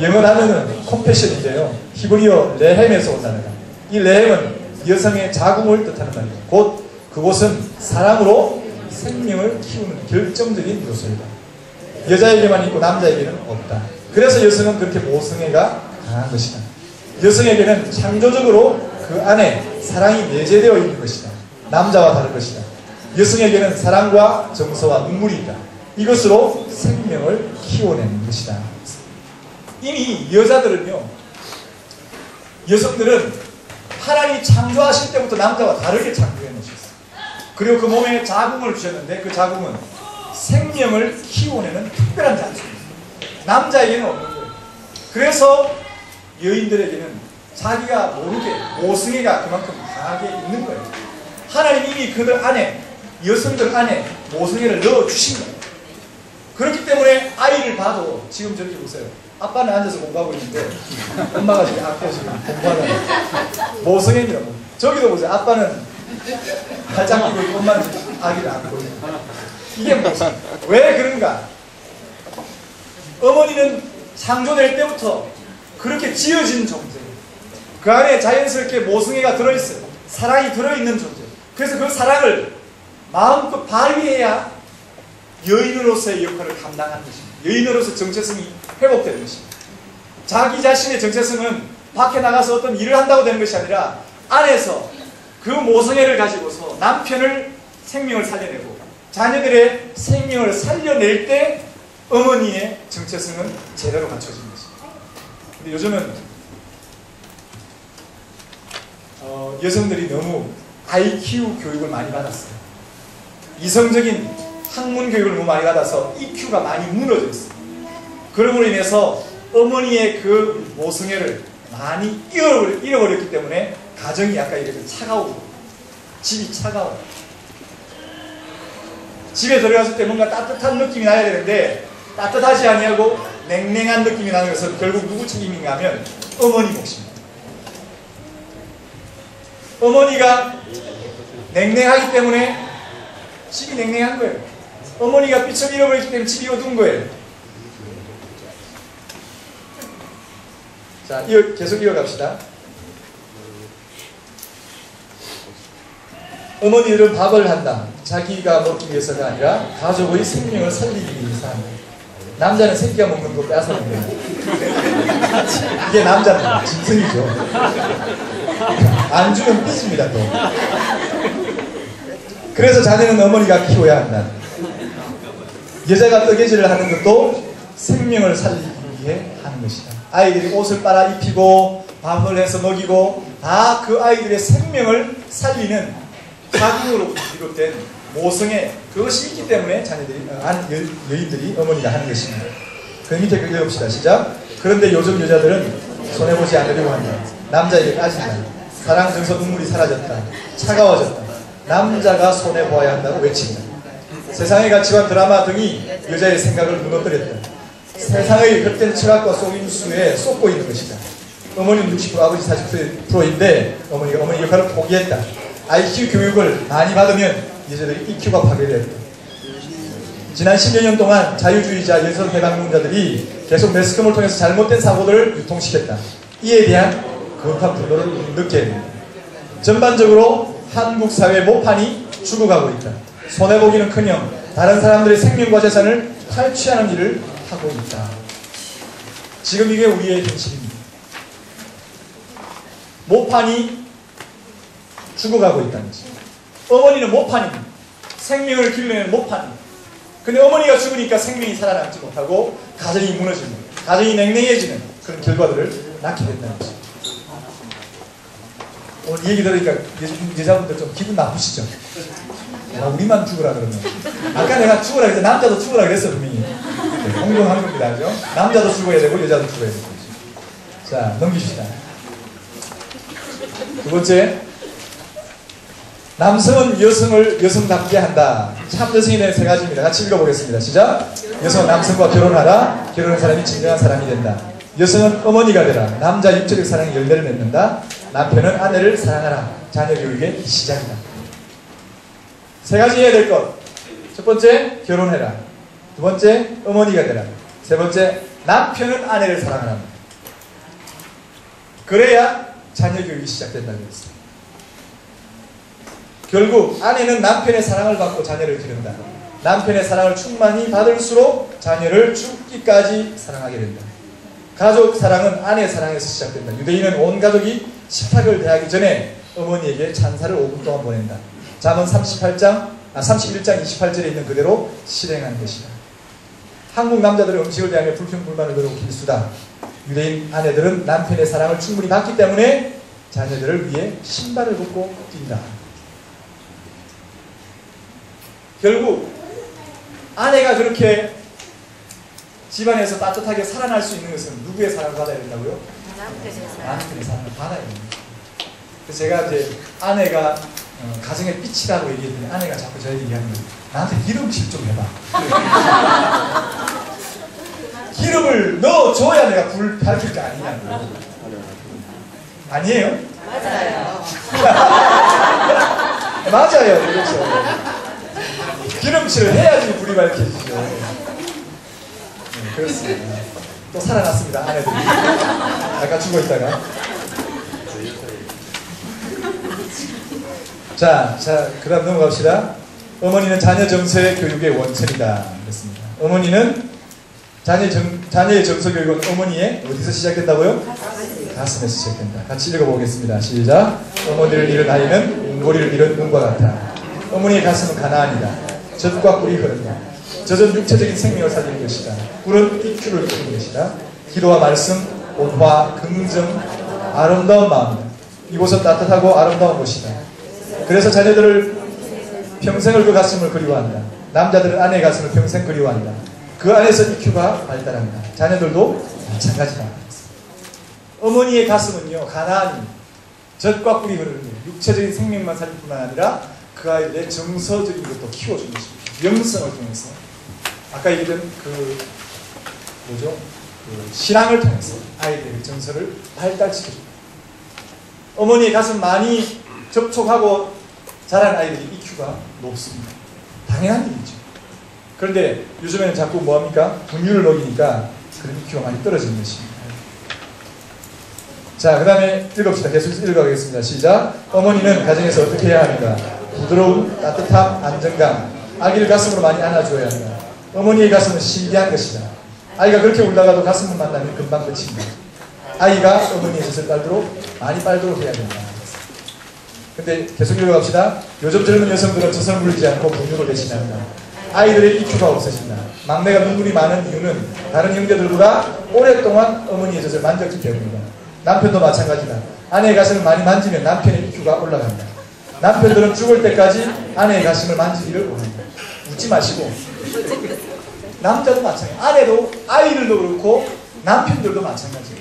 Speaker 1: 영어 단어는 컴패션인데요. 히브리어 레헴에서 온 단어다. 이 레헴은 여성의 자궁을 뜻하는 말이에요. 곧 그곳은 사랑으로 생명을 키우는 결정적인 요소이다. 여자에게만 있고 남자에게는 없다. 그래서 여성은 그렇게 모성애가 강한 것이다. 여성에게는 창조적으로 그 안에 사랑이 내재되어 있는 것이다. 남자와 다른 것이다. 여성에게는 사랑과 정서와 눈물이 있다. 이것으로 생명을 키워내는 것이다. 이미 여자들은요, 여성들은 하나님이 창조하실 때부터 남자와 다르게 창조해 놓으셨어요. 그리고 그 몸에 자궁을 주셨는데 그 자궁은 생명을 키워내는 특별한 장소입니다. 남자에게는 없는 거예요. 그래서 여인들에게는 자기가 모르게 모성애가 그만큼 강하게 있는 거예요. 하나님이 이미 그들 안에, 여성들 안에 모성애를 넣어주신 거예요. 그렇기 때문에 아이를 봐도 지금 저렇게 보세요. 아빠는 앉아서 공부하고 있는데 엄마가 지금 앞에 지금 공부하는 모성애입니다. 저기도 보세요. 아빠는 발짝 끼고 있고 엄마는 지금 아기를 안고 있는. 이게 무슨, 왜 그런가? 어머니는 창조될 때부터 그렇게 지어진 존재예요. 그 안에 자연스럽게 모성애가 들어있어요. 사랑이 들어있는 존재예요. 그래서 그 사랑을 마음껏 발휘해야 여인으로서의 역할을 감당하는 것입니다. 여인으로서 정체성이 회복되는 것입니다. 자기 자신의 정체성은 밖에 나가서 어떤 일을 한다고 되는 것이 아니라 안에서 그 모성애를 가지고서 남편을 생명을 살려내고 자녀들의 생명을 살려낼 때 어머니의 정체성은 제대로 갖춰지는 것입니다. 근데 요즘은 여성들이 너무 IQ 교육을 많이 받았어요. 이성적인 학문 교육을 너무 많이 받아서 EQ가 많이 무너져 있어요. 그러므로 인해서 어머니의 그 모성애를 많이 잃어버렸기 때문에 가정이 약간 이렇게 차가우고 집이 차가워요. 집에 들어갔을 때 뭔가 따뜻한 느낌이 나야 되는데 따뜻하지 아니하고 냉랭한 느낌이 나는 것은 결국 누구 책임인가 하면 어머니 몫입니다. 어머니가 냉랭하기 때문에 집이 냉랭한 거예요. 어머니가 빛을 잃어버렸기 때문에 집이 어두운 거예요. 자, 계속 이어갑시다. 어머니들은 밥을 한다. 자기가 먹기 위해서가 아니라 가족의 생명을 살리기 위해서 한다. 남자는 새끼가 먹는 거 빼앗아 먹는 거예요. 이게 남자는 짐승이죠. 안 주면 삐집니다 또. 그래서 자녀는 어머니가 키워야 한다. 여자가 뜨개질을 하는 것도 생명을 살리기 위해 하는 것이다. 아이들이 옷을 빨아 입히고 밥을 해서 먹이고 다 그 아이들의 생명을 살리는 사궁으로 비롯된 모성애 그것이 있기 때문에 자녀들이 여인들이 어머니가 하는 것입니다. 그 밑에 글 읽읍시다. 시작. 그런데 요즘 여자들은 손해보지 않으려고 한다. 남자에게 빠진다. 사랑 정서 눈물이 사라졌다. 차가워졌다. 남자가 손해보아야 한다고 외친다. 세상의 가치관 드라마 등이 여자의 생각을 무너뜨렸다. 세상의 헛된 철학과 속임수에 쏟고 있는 것이다. 어머니는 60%, 아버지 40%인데 어머니가 어머니 역할을 포기했다. IQ 교육을 많이 받으면 여자들이 EQ가 파괴되었다. 지난 10여 년 동안 자유주의자 여성해방론자들이 계속 매스컴을 통해서 잘못된 사고들을 유통시켰다. 이에 대한 거룩한 분노를 느껴야 됩니다. 전반적으로 한국 사회의 모판이 죽어가고 있다. 손해보기는커녕 다른 사람들의 생명과 재산을 탈취하는 일을 하고 있다. 지금 이게 우리의 현실입니다. 모판이 죽어가고 있다는 거죠. 어머니는 모판입니다. 생명을 길러내는 모판입니다. 근데 어머니가 죽으니까 생명이 살아남지 못하고 가정이 무너지는, 가정이 냉랭해지는 그런 결과들을 낳게 된다는 거죠. 오늘 이 얘기 들으니까 여자분들 좀 기분 나쁘시죠? 우리만 죽으라 그러면. 아까 내가 죽으라 그랬을 때 남자도 죽으라 그랬어 분명히. 공정한 겁니다. 그죠? 남자도 죽어야 되고 여자도 죽어야 되고. 자, 넘기시다. 두 번째, 남성은 여성을 여성답게 한다. 참 여성에 대한 세 가지입니다. 같이 읽어보겠습니다. 시작. 여성은 남성과 결혼하라. 결혼한 사람이 진정한 사람이 된다. 여성은 어머니가 되라. 남자 육체적 사랑이 열매를 맺는다. 남편은 아내를 사랑하라. 자녀 교육의 시작이다. 세 가지 해야 될 것. 첫 번째, 결혼해라. 두 번째, 어머니가 되라. 세 번째, 남편은 아내를 사랑하라. 그래야 자녀 교육이 시작된다고 했습니다. 결국 아내는 남편의 사랑을 받고 자녀를 기른다. 남편의 사랑을 충만히 받을수록 자녀를 죽기까지 사랑하게 된다. 가족 사랑은 아내 사랑에서 시작된다. 유대인은 온 가족이 식탁을 대하기 전에 어머니에게 찬사를 5분 동안 보낸다. 잠언 31장 28절에 있는 그대로 실행하는 것이다. 한국 남자들은 음식을 대하며 불평불만을 늘고 길수다. 유대인 아내들은 남편의 사랑을 충분히 받기 때문에 자녀들을 위해 신발을 벗고 뛴다. 결국 아내가 그렇게 집안에서 따뜻하게 살아날 수 있는 것은 누구의 사랑을 받아야 된다고요? 남편의 사랑을 받아야 됩니다. 그래서 제가 이제 아내가 가정의 빛이라고 얘기했더니 아내가 자꾸 저에게 얘기하는 거예요. 나한테 기름칠 좀 해봐. 기름을 넣어줘야 내가 불 밝힐 거 아니냐고. 아니에요?
Speaker 2: 맞아요.
Speaker 1: 맞아요. 그렇죠. 기름칠을 해야지 불이 밝혀지죠. 네, 그렇습니다. 또 살아났습니다. 아내들이. 아까 죽어있다가. 자, 그 다음 넘어갑시다. 어머니는 자녀 정서의 교육의 원천이다. 그렇습니다. 어머니는 자녀의 정서 교육은 어머니의 어디서 시작된다고요? 가슴에서 시작된다. 같이 읽어보겠습니다. 시작. 어머니를 잃은 아이는 웅고리를 잃은 눈과 같아. 어머니의 가슴은 가나안이다. 젖과 꿀이 흐른다. 젖은 육체적인 생명을 살리는 것이다. 꿀은 EQ를 키우는 것이다. 기도와 말씀, 온화, 긍정, 아름다운 마음이다. 이곳은 따뜻하고 아름다운 곳이다. 그래서 자녀들을 평생을 그 가슴을 그리워한다. 남자들은 아내의 가슴을 평생 그리워한다. 그 안에서 EQ가 발달한다. 자녀들도 마찬가지다. 어머니의 가슴은요, 가나안이 젖과 꿀이 흐르는 거예요. 육체적인 생명만 살릴 뿐만 아니라 그 아이들의 정서적인 것도 키워주는 것입니다. 영성을 통해서. 아까 얘기했던 신앙을 통해서 아이들의 정서를 발달시켜줍니다. 어머니의 가슴 많이 접촉하고 자란 아이들이 EQ가 높습니다. 당연한 일이죠. 그런데 요즘에는 자꾸 뭐합니까? 분유를 먹이니까 그런 EQ가 많이 떨어지는 것입니다. 자, 그 다음에 읽읍시다. 계속 읽어가겠습니다. 시작. 어머니는 가정에서 어떻게 해야 하는가? 부드러운 따뜻함, 안정감, 아기를 가슴으로 많이 안아줘야 한다. 어머니의 가슴은 신비한 것이다. 아이가 그렇게 울다가도 가슴을 만나면 금방 그친다. 아이가 어머니의 젖을 많이 빨도록 해야 된다. 근데 계속 읽어갑시다. 요즘 젊은 여성들은 젖을 물지 않고 분유를 대신한다. 아이들의 EQ가 없어진다. 막내가 눈물이 많은 이유는 다른 형제들보다 오랫동안 어머니의 젖을 만졌기 때문이다. 남편도 마찬가지다. 아내의 가슴을 많이 만지면 남편의 EQ가 올라간다. 남편들은 죽을 때까지 아내의 가슴을 만지기를 원합니다. 웃지 마시고. 남자도 마찬가지예요. 아내도, 아이들도 그렇고 남편들도 마찬가지예요.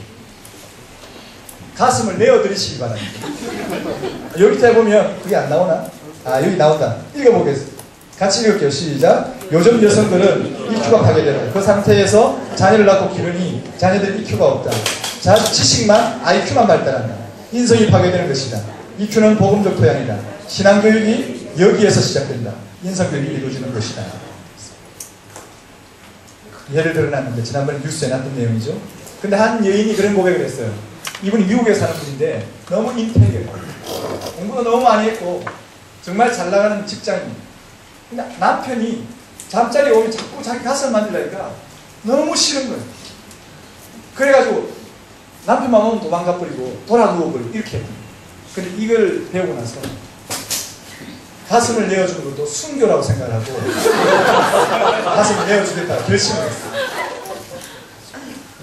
Speaker 1: 가슴을 내어드리시기 바랍니다. 여기 잘 보면 그게 안 나오나? 아, 여기 나온다. 읽어보겠습니다. 같이 읽을게요. 시작. 요즘 여성들은 EQ가 파괴되는 그 상태에서 자녀를 낳고 기르니 자녀들은 EQ가 없다. 지식만, IQ만 발달한다. 인성이 파괴되는 것이다. EQ는 복음적 토양이다. 신앙교육이 여기에서 시작된다. 인성교육이 이루어지는 것이다. 예를 들어놨는데 지난번에 뉴스에 났던 내용이죠. 근데 한 여인이 그런 고백을 했어요. 이분이 미국에 사는 분인데 너무 인테리어예요. 공부도 너무 많이 했고 정말 잘 나가는 직장인. 근데 남편이 잠자리에 오면 자꾸 자기 가슴을 만지려니까 너무 싫은 거예요. 그래가지고 남편만 오면 도망가 버리고 돌아 누워버리고 이렇게 했거든요. 근데 이걸 배우고 나서 가슴을 내어주는 것도 순교라고 생각하고 가슴을 내어주겠다 결심을 했어요.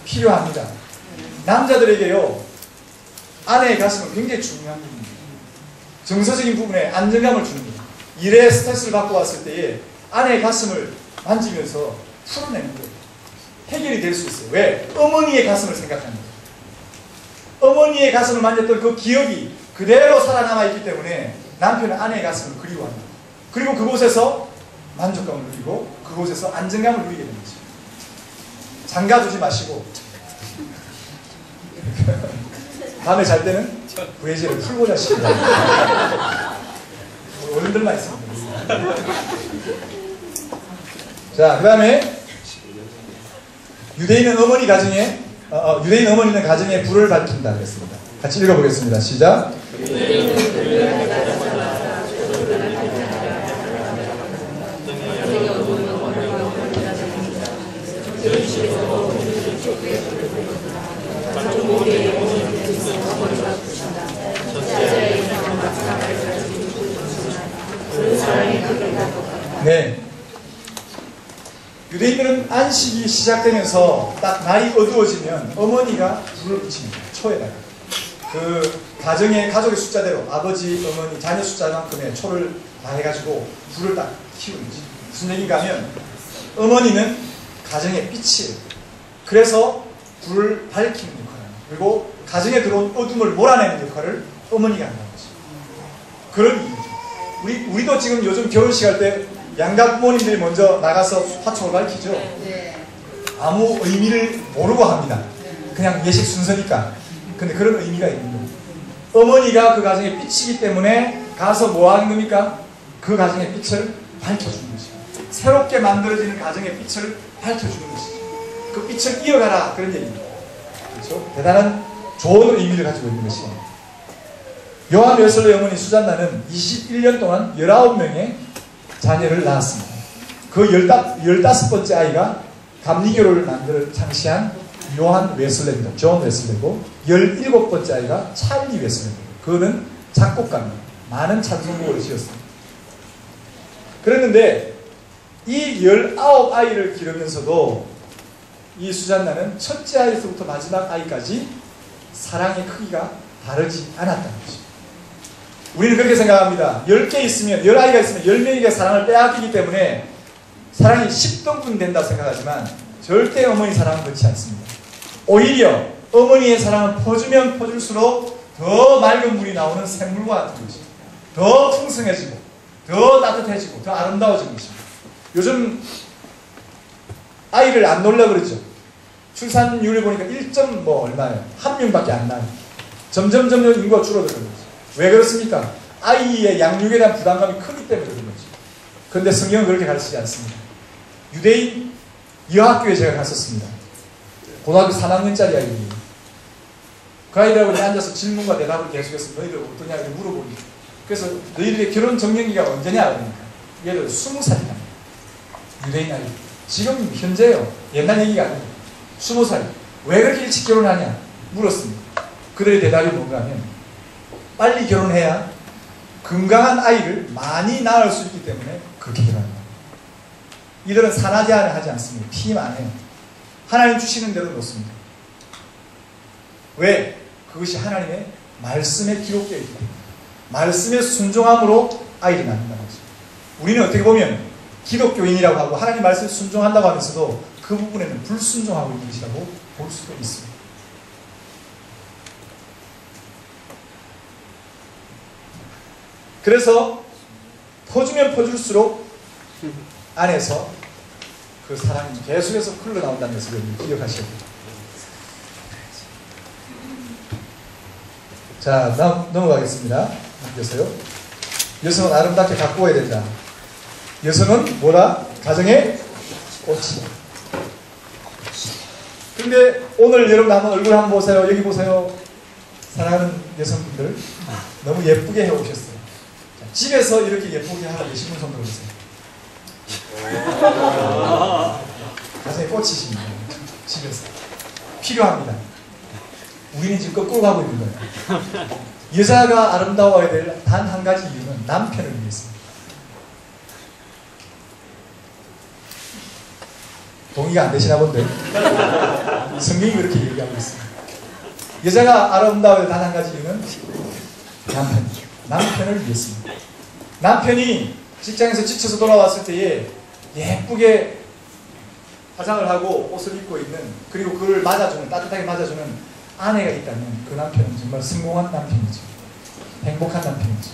Speaker 1: 필요합니다. 남자들에게요, 아내의 가슴은 굉장히 중요한 부분입니다. 정서적인 부분에 안정감을 주는 거예요. 일에 스트레스를 받고 왔을 때에 아내의 가슴을 만지면서 풀어내는 거예요. 해결이 될 수 있어요. 왜? 어머니의 가슴을 생각하는 거예요. 어머니의 가슴을 만졌던 그 기억이 그대로 살아남아 있기 때문에 남편은 아내의 가슴을 그리워합니다. 그리고 그곳에서 만족감을 누리고 그곳에서 안정감을 누리게 되는 거죠. 장가두지 마시고 밤에 잘 때는 부해제를 풀고 자십니다. 어른들만 있습니다. 자, 그 다음에 유대인은 어머니 가정에 유대인 어머니는 가정에 불을 밝힌다 그랬습니다. 같이 읽어보겠습니다. 시작. 네. 유대인들은 안식이 시작되면서 딱 날이 어두워지면 어머니가 불을 붙입니다. 초에다가. 그 가족의 숫자대로 아버지, 어머니, 자녀 숫자만큼의 초를 다 해가지고 불을 딱 키우는 거지. 무슨 얘기인가 하면 어머니는 가정의 빛이에요. 그래서 불을 밝히는 역할을 합니다. 그리고 가정에 들어온 어둠을 몰아내는 역할을 어머니가 한다는 거죠. 그런 이유죠. 우리도 지금 요즘 결혼식 할 때 양가 부모님들이 먼저 나가서 화촉을 밝히죠. 아무 의미를 모르고 합니다. 그냥 예식 순서니까. 근데 그런 의미가 있는 거예요. 어머니가 그 가정의 빛이기 때문에 가서 뭐 하는 겁니까? 그 가정의 빛을 밝혀주는 것이죠. 새롭게 만들어지는 가정의 빛을 밝혀주는 것이죠. 그 빛을 이어가라, 그런 얘기입니다. 그렇죠? 대단한 좋은 의미를 가지고 있는 것이에요. 요한 웨슬레 어머니 수잔나는 21년 동안 19명의 자녀를 낳았습니다. 그 15번째 아이가 감리교를 만들어 창시한 요한 웨슬레입니다. 존 웨슬레고 17번째 아이가 찰리 웨슬레입니다. 그는 작곡가입니다. 많은 찬송곡을 지었습니다. 그랬는데 이 19아이를 기르면서도 이 수잔나는 첫째 아이에서부터 마지막 아이까지 사랑의 크기가 다르지 않았다는 것입니다. 우리는 그렇게 생각합니다. 10개 있으면, 10아이가 있으면 10명에게 사랑을 빼앗기기 때문에 사랑이 10등분 된다 생각하지만 절대 어머니 사랑은 그렇지 않습니다. 오히려 어머니의 사랑을 퍼주면 퍼줄수록 더 맑은 물이 나오는 샘물과 같은 것입니다. 더 풍성해지고 더 따뜻해지고 더 아름다워지는 것입니다. 요즘 아이를 안 놀라 그러죠. 출산율을 보니까 1점 얼마예요? 1명밖에 안 나요. 점점 인구가 줄어드는 거죠. 왜 그렇습니까? 아이의 양육에 대한 부담감이 크기 때문에 그런 거죠. 그런데 성경은 그렇게 가르치지 않습니다. 유대인 여학교에 제가 갔었습니다. 고등학교 3학년짜리 아이들이. 그 아이들하고 앉아서 질문과 대답을 계속해서 너희들 어떠냐 이렇게 물어보니. 그래서 너희들의 결혼 정년기가 언제냐 그러니까 얘들 20살이다. 유대인 아이들. 지금 현재요. 옛날 얘기가 아니에요. 20살. 왜 그렇게 일찍 결혼하냐 물었습니다. 그들의 대답이 뭔가 하면 빨리 결혼해야 건강한 아이를 많이 낳을 수 있기 때문에 그렇게 결혼합니다. 이들은 산하 제한을 하지 않습니다. 피만 해요. 하나님 주시는 대로 놓습니다. 왜? 그것이 하나님의 말씀에 기록되어 있기 때문에. 말씀의 순종함으로 아이를 낳는다는 거죠. 우리는 어떻게 보면 기독교인이라고 하고 하나님 말씀에 순종한다고 하면서도 그 부분에는 불순종하고 있는 것이라고 볼 수도 있습니다. 그래서 퍼주면 퍼줄수록 안에서 그 사랑이 계속해서 흘러나온다는 것을 기억하셔야 됩니다. 자, 넘어가겠습니다. 넘겨서요. 여성은 아름답게 가꾸어야 된다. 여성은 뭐다? 가정의 꽃이다. 근데 오늘 여러분 한번 얼굴 한번 보세요. 여기 보세요. 사랑하는 여성분들 너무 예쁘게 해오셨어요. 자, 집에서 이렇게 예쁘게 하고 계신 분 손 들어보세요. 가정의 꽃이십니다. 집에서 필요합니다. 우리는 지금 거꾸로 가고 있는 거예요. 여자가 아름다워야 될 단 한 가지 이유는 남편을 위해서입니다. 동의가 안 되시나 본데 성경이 그렇게 얘기하고 있습니다. 여자가 아름다워야 될 단 한 가지 이유는 남편을 위해서입니다. 남편이 직장에서 지쳐서 돌아왔을 때에 예쁘게 화장을 하고 옷을 입고 있는, 그리고 그를 맞아주는, 따뜻하게 맞아주는 아내가 있다면 그 남편은 정말 성공한 남편이죠. 행복한 남편이죠.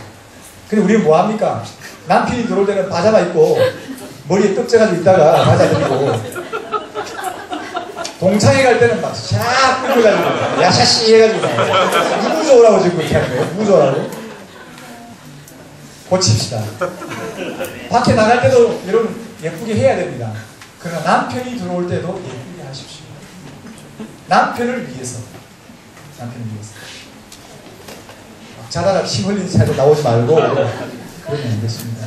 Speaker 1: 근데 우리는 뭐합니까? 남편이 들어올 때는 파자마 입고 머리에 떡져가지고 있다가 맞아드리고, 동창회 갈 때는 막 샥 끌려가지고 야샤씨 해가지고 누구 좋으라고 지금 그렇게 하는 거예요? 누구 좋으라고? 고칩시다. 밖에 나갈 때도 여러분 예쁘게 해야 됩니다. 그러나 남편이 들어올 때도 예쁘게 하십시오. 남편을 위해서. 남편을 위해서. 자다가 침 흘린 사이로 나오지 말고 그러면 안 됐습니다.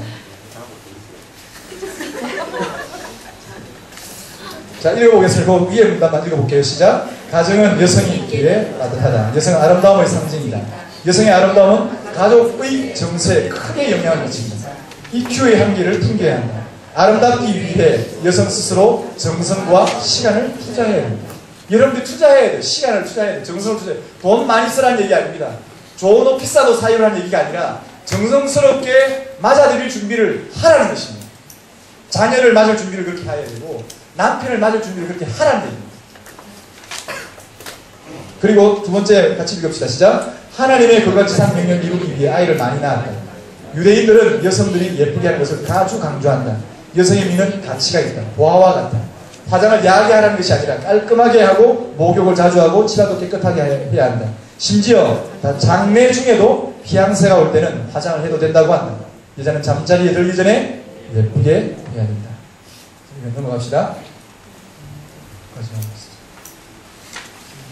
Speaker 1: 자, 읽어보겠습니다. 그 위에 문단만 읽어볼게요. 시작. 가정은 여성이 있기에 따뜻하다. 여성은 아름다움의 상징이다. 여성의 아름다움은 가족의 정서에 크게 영향을 미칩니다. EQ의 한계를 풍겨야 한다. 아름답기 위해 여성 스스로 정성과 시간을 투자해야 합니다. 여러분들이 투자해야 돼요. 시간을 투자해야 돼요. 정성을 투자해야 돼요. 돈 많이 쓰라는 얘기 아닙니다. 좋은 옷 비싼 옷 사유라는 얘기가 아니라 정성스럽게 맞아들일 준비를 하라는 것입니다. 자녀를 맞을 준비를 그렇게 해야 되고 남편을 맞을 준비를 그렇게 하라는 얘기입니다. 그리고 두 번째 같이 읽읍시다. 시작. 하나님의 그같지상 명령을 이루기 위해 아이를 많이 낳았다. 유대인들은 여성들이 예쁘게 하는 것을 아주 강조한다. 여성의 미는 가치가 있다. 보화와 같다. 화장을 야하게 하라는 것이 아니라 깔끔하게 하고 목욕을 자주 하고 치아도 깨끗하게 해야 한다. 심지어 장래 중에도 피양새가 올 때는 화장을 해도 된다고 한다. 여자는 잠자리에 들기 전에 예쁘게 해야 된다. 넘어갑시다.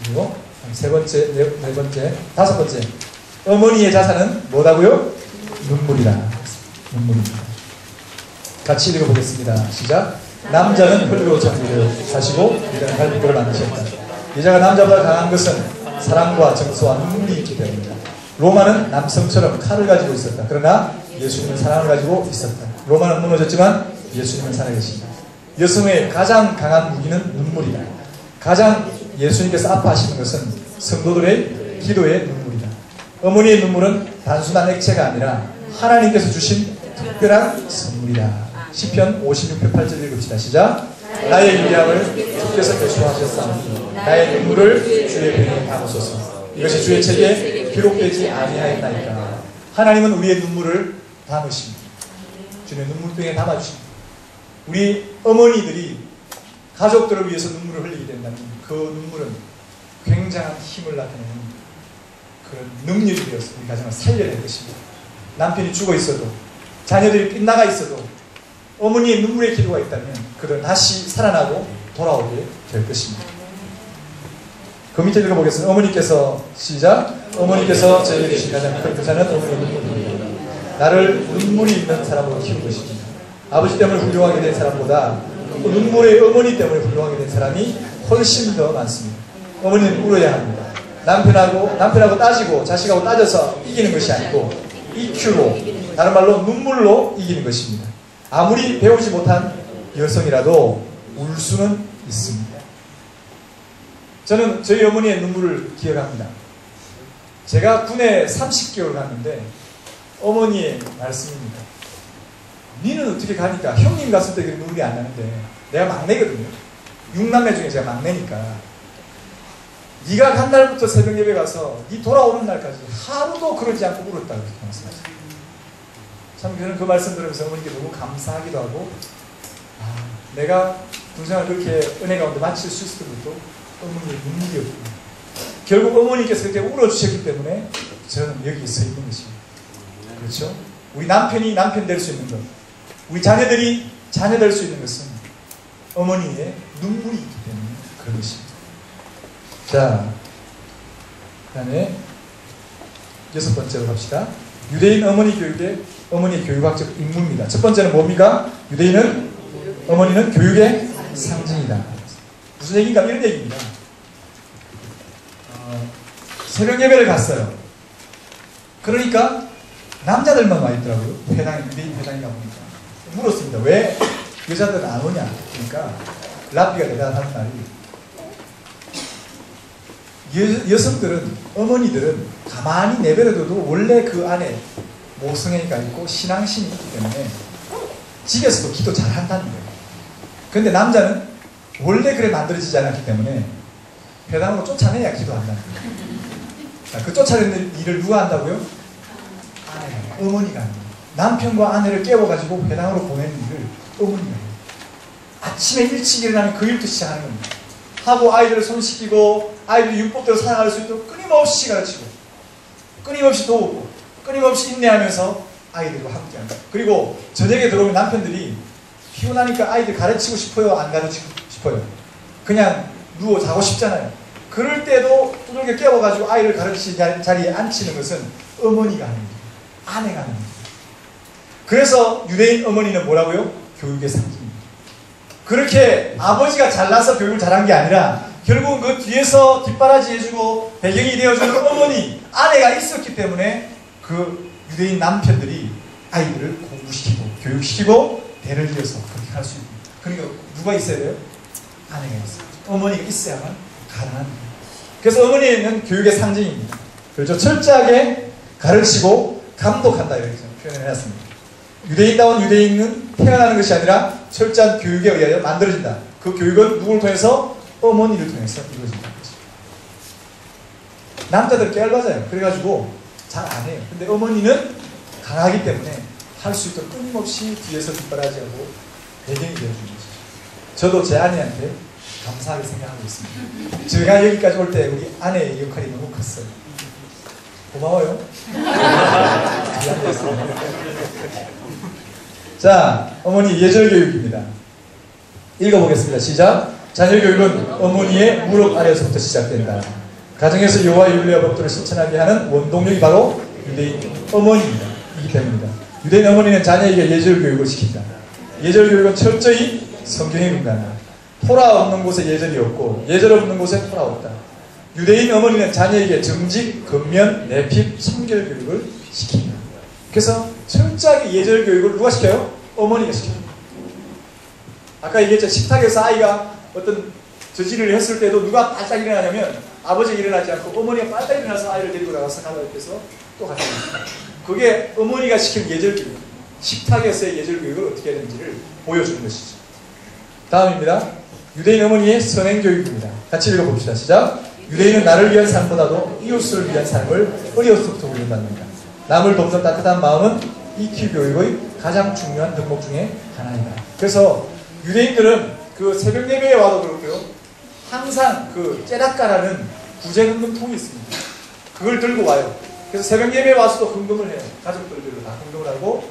Speaker 1: 그리고 세 번째, 네 번째, 다섯 번째. 어머니의 자산은 뭐라고요? 눈물이다. 눈물입니다. 같이 읽어보겠습니다. 시작. 남자는 흙으로 창조되어 사시고 여자는 갈비뼈를 만드셨다. 여자가 남자보다 강한 것은 사랑과 정서와 눈물이 있기 때문이다. 로마는 남성처럼 칼을 가지고 있었다. 그러나 예수님은 사랑을 가지고 있었다. 로마는 무너졌지만 예수님은 살아계신다. 여성의 가장 강한 무기는 눈물이다. 가장 예수님께서 아파하시는 것은 성도들의 기도의 눈물이다. 어머니의 눈물은 단순한 액체가 아니라 하나님께서 주신 특별한 선물이다. 시편 56편 8절 읽읍시다. 시작. 나의 유량을 주께서 배수하셨사오니 나의 눈물을 주의 배에 담으소서. 이것이 주의 책에 기록되지 아니하였나이까. 하나님은 우리의 눈물을 담으십니다. 주의 눈물병에 담아주십니다. 우리 어머니들이 가족들을 위해서 눈물을 흘리게 된다면 그 눈물은 굉장한 힘을 나타내는 그런 능력이 되어서 우리 가정을 살려낼 것입니다. 남편이 죽어 있어도 자녀들이 빗나가 있어도 어머니의 눈물의 기도가 있다면 그들은 다시 살아나고 돌아오게 될 것입니다. 그 밑에 읽어보겠습니다. 어머니께서 시작. 어머니께서 저에게 주신 가장 큰 부자는 어머니의 눈물입니다. 나를 눈물이 있는 사람으로 키운 것입니다. 아버지 때문에 훌륭하게 된 사람보다 그 눈물의 어머니 때문에 훌륭하게 된 사람이 훨씬 더 많습니다. 어머니는 울어야 합니다. 남편하고 따지고 자식하고 따져서 이기는 것이 아니고 EQ로, 다른 말로 눈물로 이기는 것입니다. 아무리 배우지 못한 여성이라도 울 수는 있습니다. 저는 저희 어머니의 눈물을 기억합니다. 제가 군에 30개월 갔는데 어머니의 말씀입니다. 니는 어떻게 가니까? 형님 갔을 때 눈물이 안 나는데 내가 막내거든요. 6남매 중에 제가 막내니까 네가 간 날부터 새벽 예배 가서 네 돌아오는 날까지 하루도 그러지 않고 울었다고 그렇게 말씀하셨어요. 참 저는 그 말씀 들으면서 어머니께 너무 감사하기도 하고 내가 군생활 그렇게 은혜 가운데 마칠 수 있었던 것도 어머니의 눈물이었고 결국 어머니께서 그렇게 울어주셨기 때문에 저는 여기 서 있는 것입니다. 그렇죠? 우리 남편이 남편 될 수 있는 것, 우리 자녀들이 자녀 될 수 있는 것은 어머니의 눈물이 있기 때문에 그런 것입니다. 자, 그 다음에 6번째로 갑시다. 유대인 어머니 교육의 어머니의 교육학적 임무입니다. 첫 번째는 뭡니까? 유대인은 어머니는 교육의 상징이다. 무슨 얘기인가? 이런 얘기입니다. 새벽 예배를 갔어요. 그러니까 남자들만 와 있더라고요. 회당, 유대인 회당이다 보니까. 물었습니다. 왜 여자들은 안 오냐? 그러니까 랍비가 대단한 말이 여성들은, 어머니들은 가만히 내버려둬도 원래 그 안에 모성애가 있고 신앙심이 있기 때문에 집에서도 기도 잘 한다는 거예요. 그런데 남자는 원래 그래 만들어지지 않았기 때문에 회당으로 쫓아내야 기도한다는 거예요. 자, 그 쫓아내는 일을 누가 한다고요? 아내가, 어머니가 합니다. 남편과 아내를 깨워가지고 회당으로 보내는 일을 어머니가 해요. 아침에 일찍 일어나면 그 일도 시작하는 겁니다. 하고 아이들을 손 씻기고 아이들이 율법대로 살아갈 수 있도록 끊임없이 가르치고 끊임없이 도우고 끊임없이 인내하면서 아이들과 함께합니다. 그리고 저녁에 들어오면 남편들이 피곤하니까 아이들 가르치고 싶어요? 안 가르치고 싶어요? 그냥 누워 자고 싶잖아요. 그럴 때도 두들겨 깨워가지고 아이를 가르치는 자리에 앉히는 것은 어머니가 하는 일이에요. 아내가 하는 일이에요. 그래서 유대인 어머니는 뭐라고요? 교육의 상징입니다. 그렇게 아버지가 잘나서 교육을 잘한 게 아니라 결국은 그 뒤에서 뒷바라지 해주고 배경이 되어주는 어머니, 아내가 있었기 때문에 그 유대인 남편들이 아이들을 공부시키고 교육시키고 대를 이어서 그렇게 할 수 있고, 그러니까 누가 있어야 돼요? 아내가 있어요. 어머니가 있어야만 가능한 거예요. 그래서 어머니는 교육의 상징입니다. 그렇죠? 철저하게 가르치고 감독한다 이렇게 표현을 해놨습니다. 유대인다운 유대인은 태어나는 것이 아니라 철저한 교육에 의하여 만들어진다. 그 교육은 누구를 통해서? 어머니를 통해서 이루어진다. 남자들 깨알맞아요. 그래가지고 잘 안 해요. 근데 어머니는 강하기 때문에 할 수 있도록 끊임없이 뒤에서 뒷바라지하고 배경이 되어주는 것이죠. 저도 제 아내한테 감사하게 생각하고 있습니다. 제가 여기까지 올 때 우리 아내의 역할이 너무 컸어요. 고마워요. 자, 어머니 예절교육입니다. 읽어보겠습니다. 시작. 자녀교육은 어머니의 무릎 아래에서부터 시작된다. 가정에서 여호와 율례와 법도를 실천하게 하는 원동력이 바로 유대인 어머니이기 때문이다. 유대인 어머니는 자녀에게 예절교육을 시킨다. 예절교육은 철저히 성경에 근거한다. 토라 없는 곳에 예절이 없고 예절 없는 곳에 토라 없다. 유대인 어머니는 자녀에게 정직, 근면, 내핍, 청결 교육을 시킨다. 그래서 철저하게 예절 교육을 누가 시켜요? 어머니가 시켜요. 아까 얘기했죠. 식탁에서 아이가 어떤 저지를 했을 때도 누가 빨딱 일어나냐면 아버지가 일어나지 않고 어머니가 빨딱 일어나서 아이를 데리고 나가서 가다에서 또 같이 합니다. 그게 어머니가 시킨 예절 교육. 식탁에서의 예절 교육을 어떻게 해야 되는지를 보여주는 것이죠. 다음입니다. 유대인 어머니의 선행 교육입니다. 같이 읽어봅시다. 시작. 유대인은 나를 위한 삶보다도 이웃을 위한 삶을 어려서부터 훈련받는다. 남을 돕는 따뜻한 마음은 EQ 교육의 가장 중요한 덕목 중에 하나이다. 그래서 유대인들은 그 새벽 예배에 와도 그렇고요. 항상 그 째락가라는 구제헌금통이 있습니다. 그걸 들고 와요. 그래서 새벽 예배에 와서도 헌금을 해요. 가족들로 다 헌금을 하고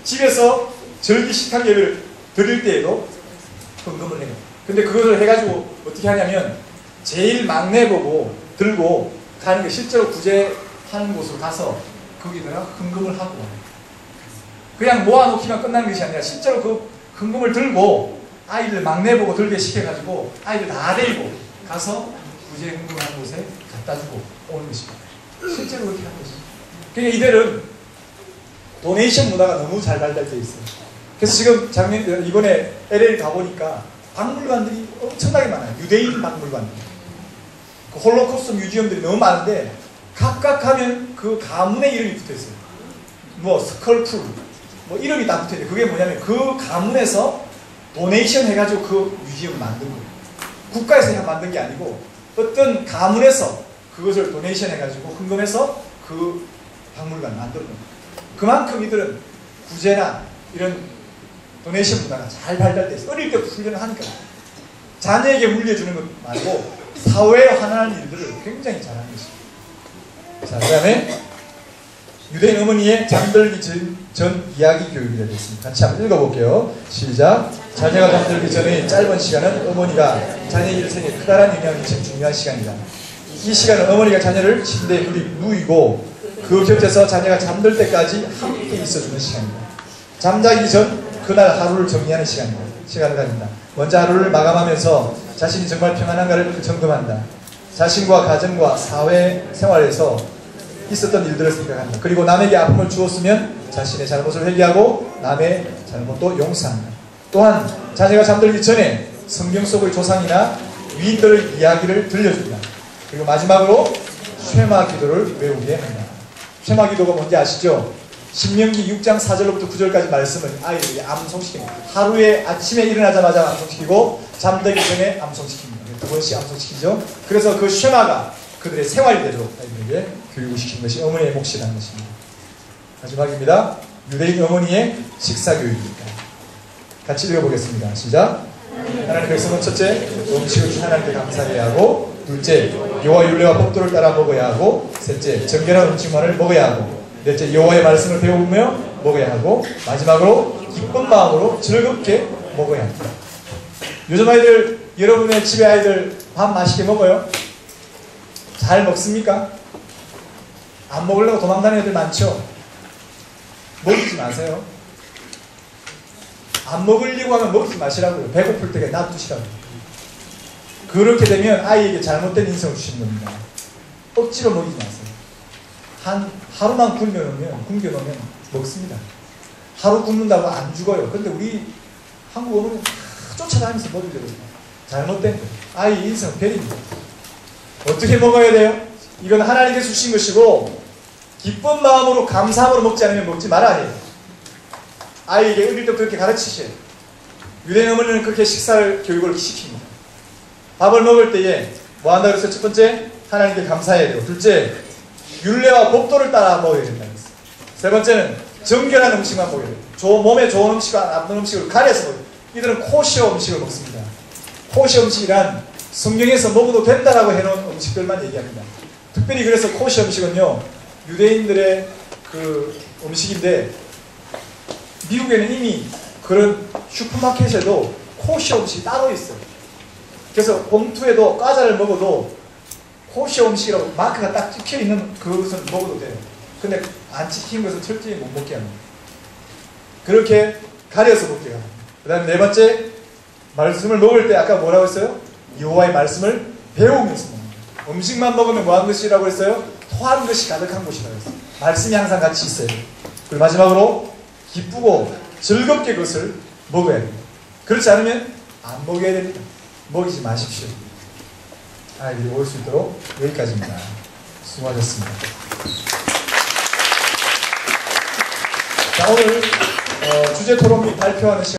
Speaker 1: 집에서 절기 식탁 예배를 드릴 때에도 헌금을 해요. 근데 그것을 해가지고 어떻게 하냐면 제일 막내 보고 들고 가는 게 실제로 구제하는 곳으로 가서 거기다가 헌금을 하고 그냥 모아놓기만 끝나는 것이 아니라 실제로 그 헌금을 들고 아이들 막내 보고 들게 시켜가지고 아이들 다 데리고 가서 구제 헌금하는 곳에 갖다 주고 오는 것입니다. 실제로 그렇게 하는 것입니다. 그러니까 이들은 도네이션 문화가 너무 잘 발달되어 있어요. 그래서 지금 이번에 LA 가보니까 박물관들이 엄청나게 많아요. 유대인 박물관들. 그 홀로코스트 뮤지엄들이 너무 많은데 각각 하면 그 가문의 이름이 붙어있어요. 뭐 스컬풀 뭐 이름이 다 붙어있는데 그게 뭐냐면 그 가문에서 도네이션 해가지고 그 뮤지엄을 만든 거예요. 국가에서 만든 게 아니고 어떤 가문에서 그것을 도네이션 해가지고 헌금해서 그 박물관을 만든 거예요. 그만큼 이들은 구제나 이런 도네이션 문화가 잘 발달돼 있어요. 어릴 때부터 훈련을 하니까 자녀에게 물려주는 것 말고 사회에 환원하는 일들을 굉장히 잘하는 것입니다. 자, 그 다음에 유대인 어머니의 잠들기 전 이야기 교육이라고 했습니다. 같이 한번 읽어볼게요. 시작. 자녀가 잠들기 전의 짧은 시간은 어머니가 자녀 일생에 크다란 영향을 미치는 중요한 시간이다. 이 시간은 어머니가 자녀를 침대에 누이고 그 곁에서 자녀가 잠들 때까지 함께 있어주는 시간이다. 잠자기 전 그날 하루를 정리하는 시간을 가진다. 먼저 하루를 마감하면서 자신이 정말 평안한가를 점검한다. 자신과 가정과 사회 생활에서 있었던 일들을 생각한다. 그리고 남에게 아픔을 주었으면 자신의 잘못을 회개하고 남의 잘못도 용서한다. 또한 자녀가 잠들기 전에 성경 속의 조상이나 위인들의 이야기를 들려준다. 그리고 마지막으로 쉐마 기도를 외우게 한다. 쉐마 기도가 뭔지 아시죠? 신명기 6장 4절로부터 9절까지 말씀을 아이들에게 암송시킵니다. 하루에 아침에 일어나자마자 암송시키고 잠들기 전에 암송시킵니다. 2번씩 암송시키죠. 그래서 그 쉐마가 그들의 생활이 되도록 아이들에게 교육을 시키는 것이 어머니의 몫이라는 것입니다. 마지막입니다. 유대인 어머니의 식사 교육입니다. 같이 읽어보겠습니다. 시작. 하나님의 백성은 첫째, 음식을 하나님께 감사해야 하고, 둘째, 여호와 율례와 법도를 따라 먹어야 하고, 셋째, 정결한 음식만을 먹어야 하고, 넷째, 여호와의 말씀을 배우며 먹어야 하고, 마지막으로 기쁜 마음으로 즐겁게 먹어야 합니다. 요즘 아이들, 여러분의 집에 아이들 밥 맛있게 먹어요? 잘 먹습니까? 안 먹으려고 도망다니는 애들 많죠? 먹지 마세요. 안 먹으려고 하면 먹지 마시라고요. 배고플 때가 놔두시라고요. 그렇게 되면 아이에게 잘못된 인성을 주시는 겁니다. 억지로 먹이지 마세요. 하루만 굶겨놓으면 먹습니다. 하루 굶는다고 안 죽어요. 근데 우리 한국 어머니는 쫓아다니면서 먹이려고 해요. 잘못된 거예요. 아이 인성 베립니다. 어떻게 먹어야 돼요? 이건 하나님께서 주신 것이고 기쁜 마음으로 감사함으로 먹지 않으면 먹지 말아야 해요. 아이에게 어릴 때부터 그렇게 가르치셔요. 유대인 어머니는 그렇게 식사를 교육을 시킵니다. 밥을 먹을 때에 뭐 한다고 했어요? 첫 번째, 하나님께 감사해야 돼요. 둘째, 율례와 법도를 따라 먹어야 된다고 했어요. 세 번째는 정결한 음식만 먹어야 돼요. 몸에 좋은 음식과 나쁜 음식을 가려서 먹어요. 이들은 코시어 음식을 먹습니다. 코시어 음식이란 성경에서 먹어도 된다라고 해놓은 음식들만 얘기합니다. 특별히 그래서 코시어 음식은요, 유대인들의 그 음식인데 미국에는 이미 그런 슈퍼마켓에도 코시어 음식이 따로 있어요. 그래서 봉투에도 과자를 먹어도 코시어 음식이라고 마크가 딱 찍혀있는 그것은 먹어도 돼요. 근데 안 찍힌 것은 철저히 못 먹게 합니다. 그렇게 가려서 먹게 합니다. 그 다음에 네 번째, 말씀을 먹을 때 아까 뭐라고 했어요? 여호와의 말씀을 배우면서 먹는다. 음식만 먹으면 뭐한 것이라고 했어요? 토한 것이 가득한 것이라고 했어요. 말씀이 항상 같이 있어요. 그리고 마지막으로 기쁘고 즐겁게 그것을 먹어야 됩니다. 그렇지 않으면 안 먹어야 됩니다. 먹이지 마십시오. 아이들이 올 수 있도록 여기까지입니다. 수고하셨습니다. 자, 오늘 주제 토론 및 발표하는 시간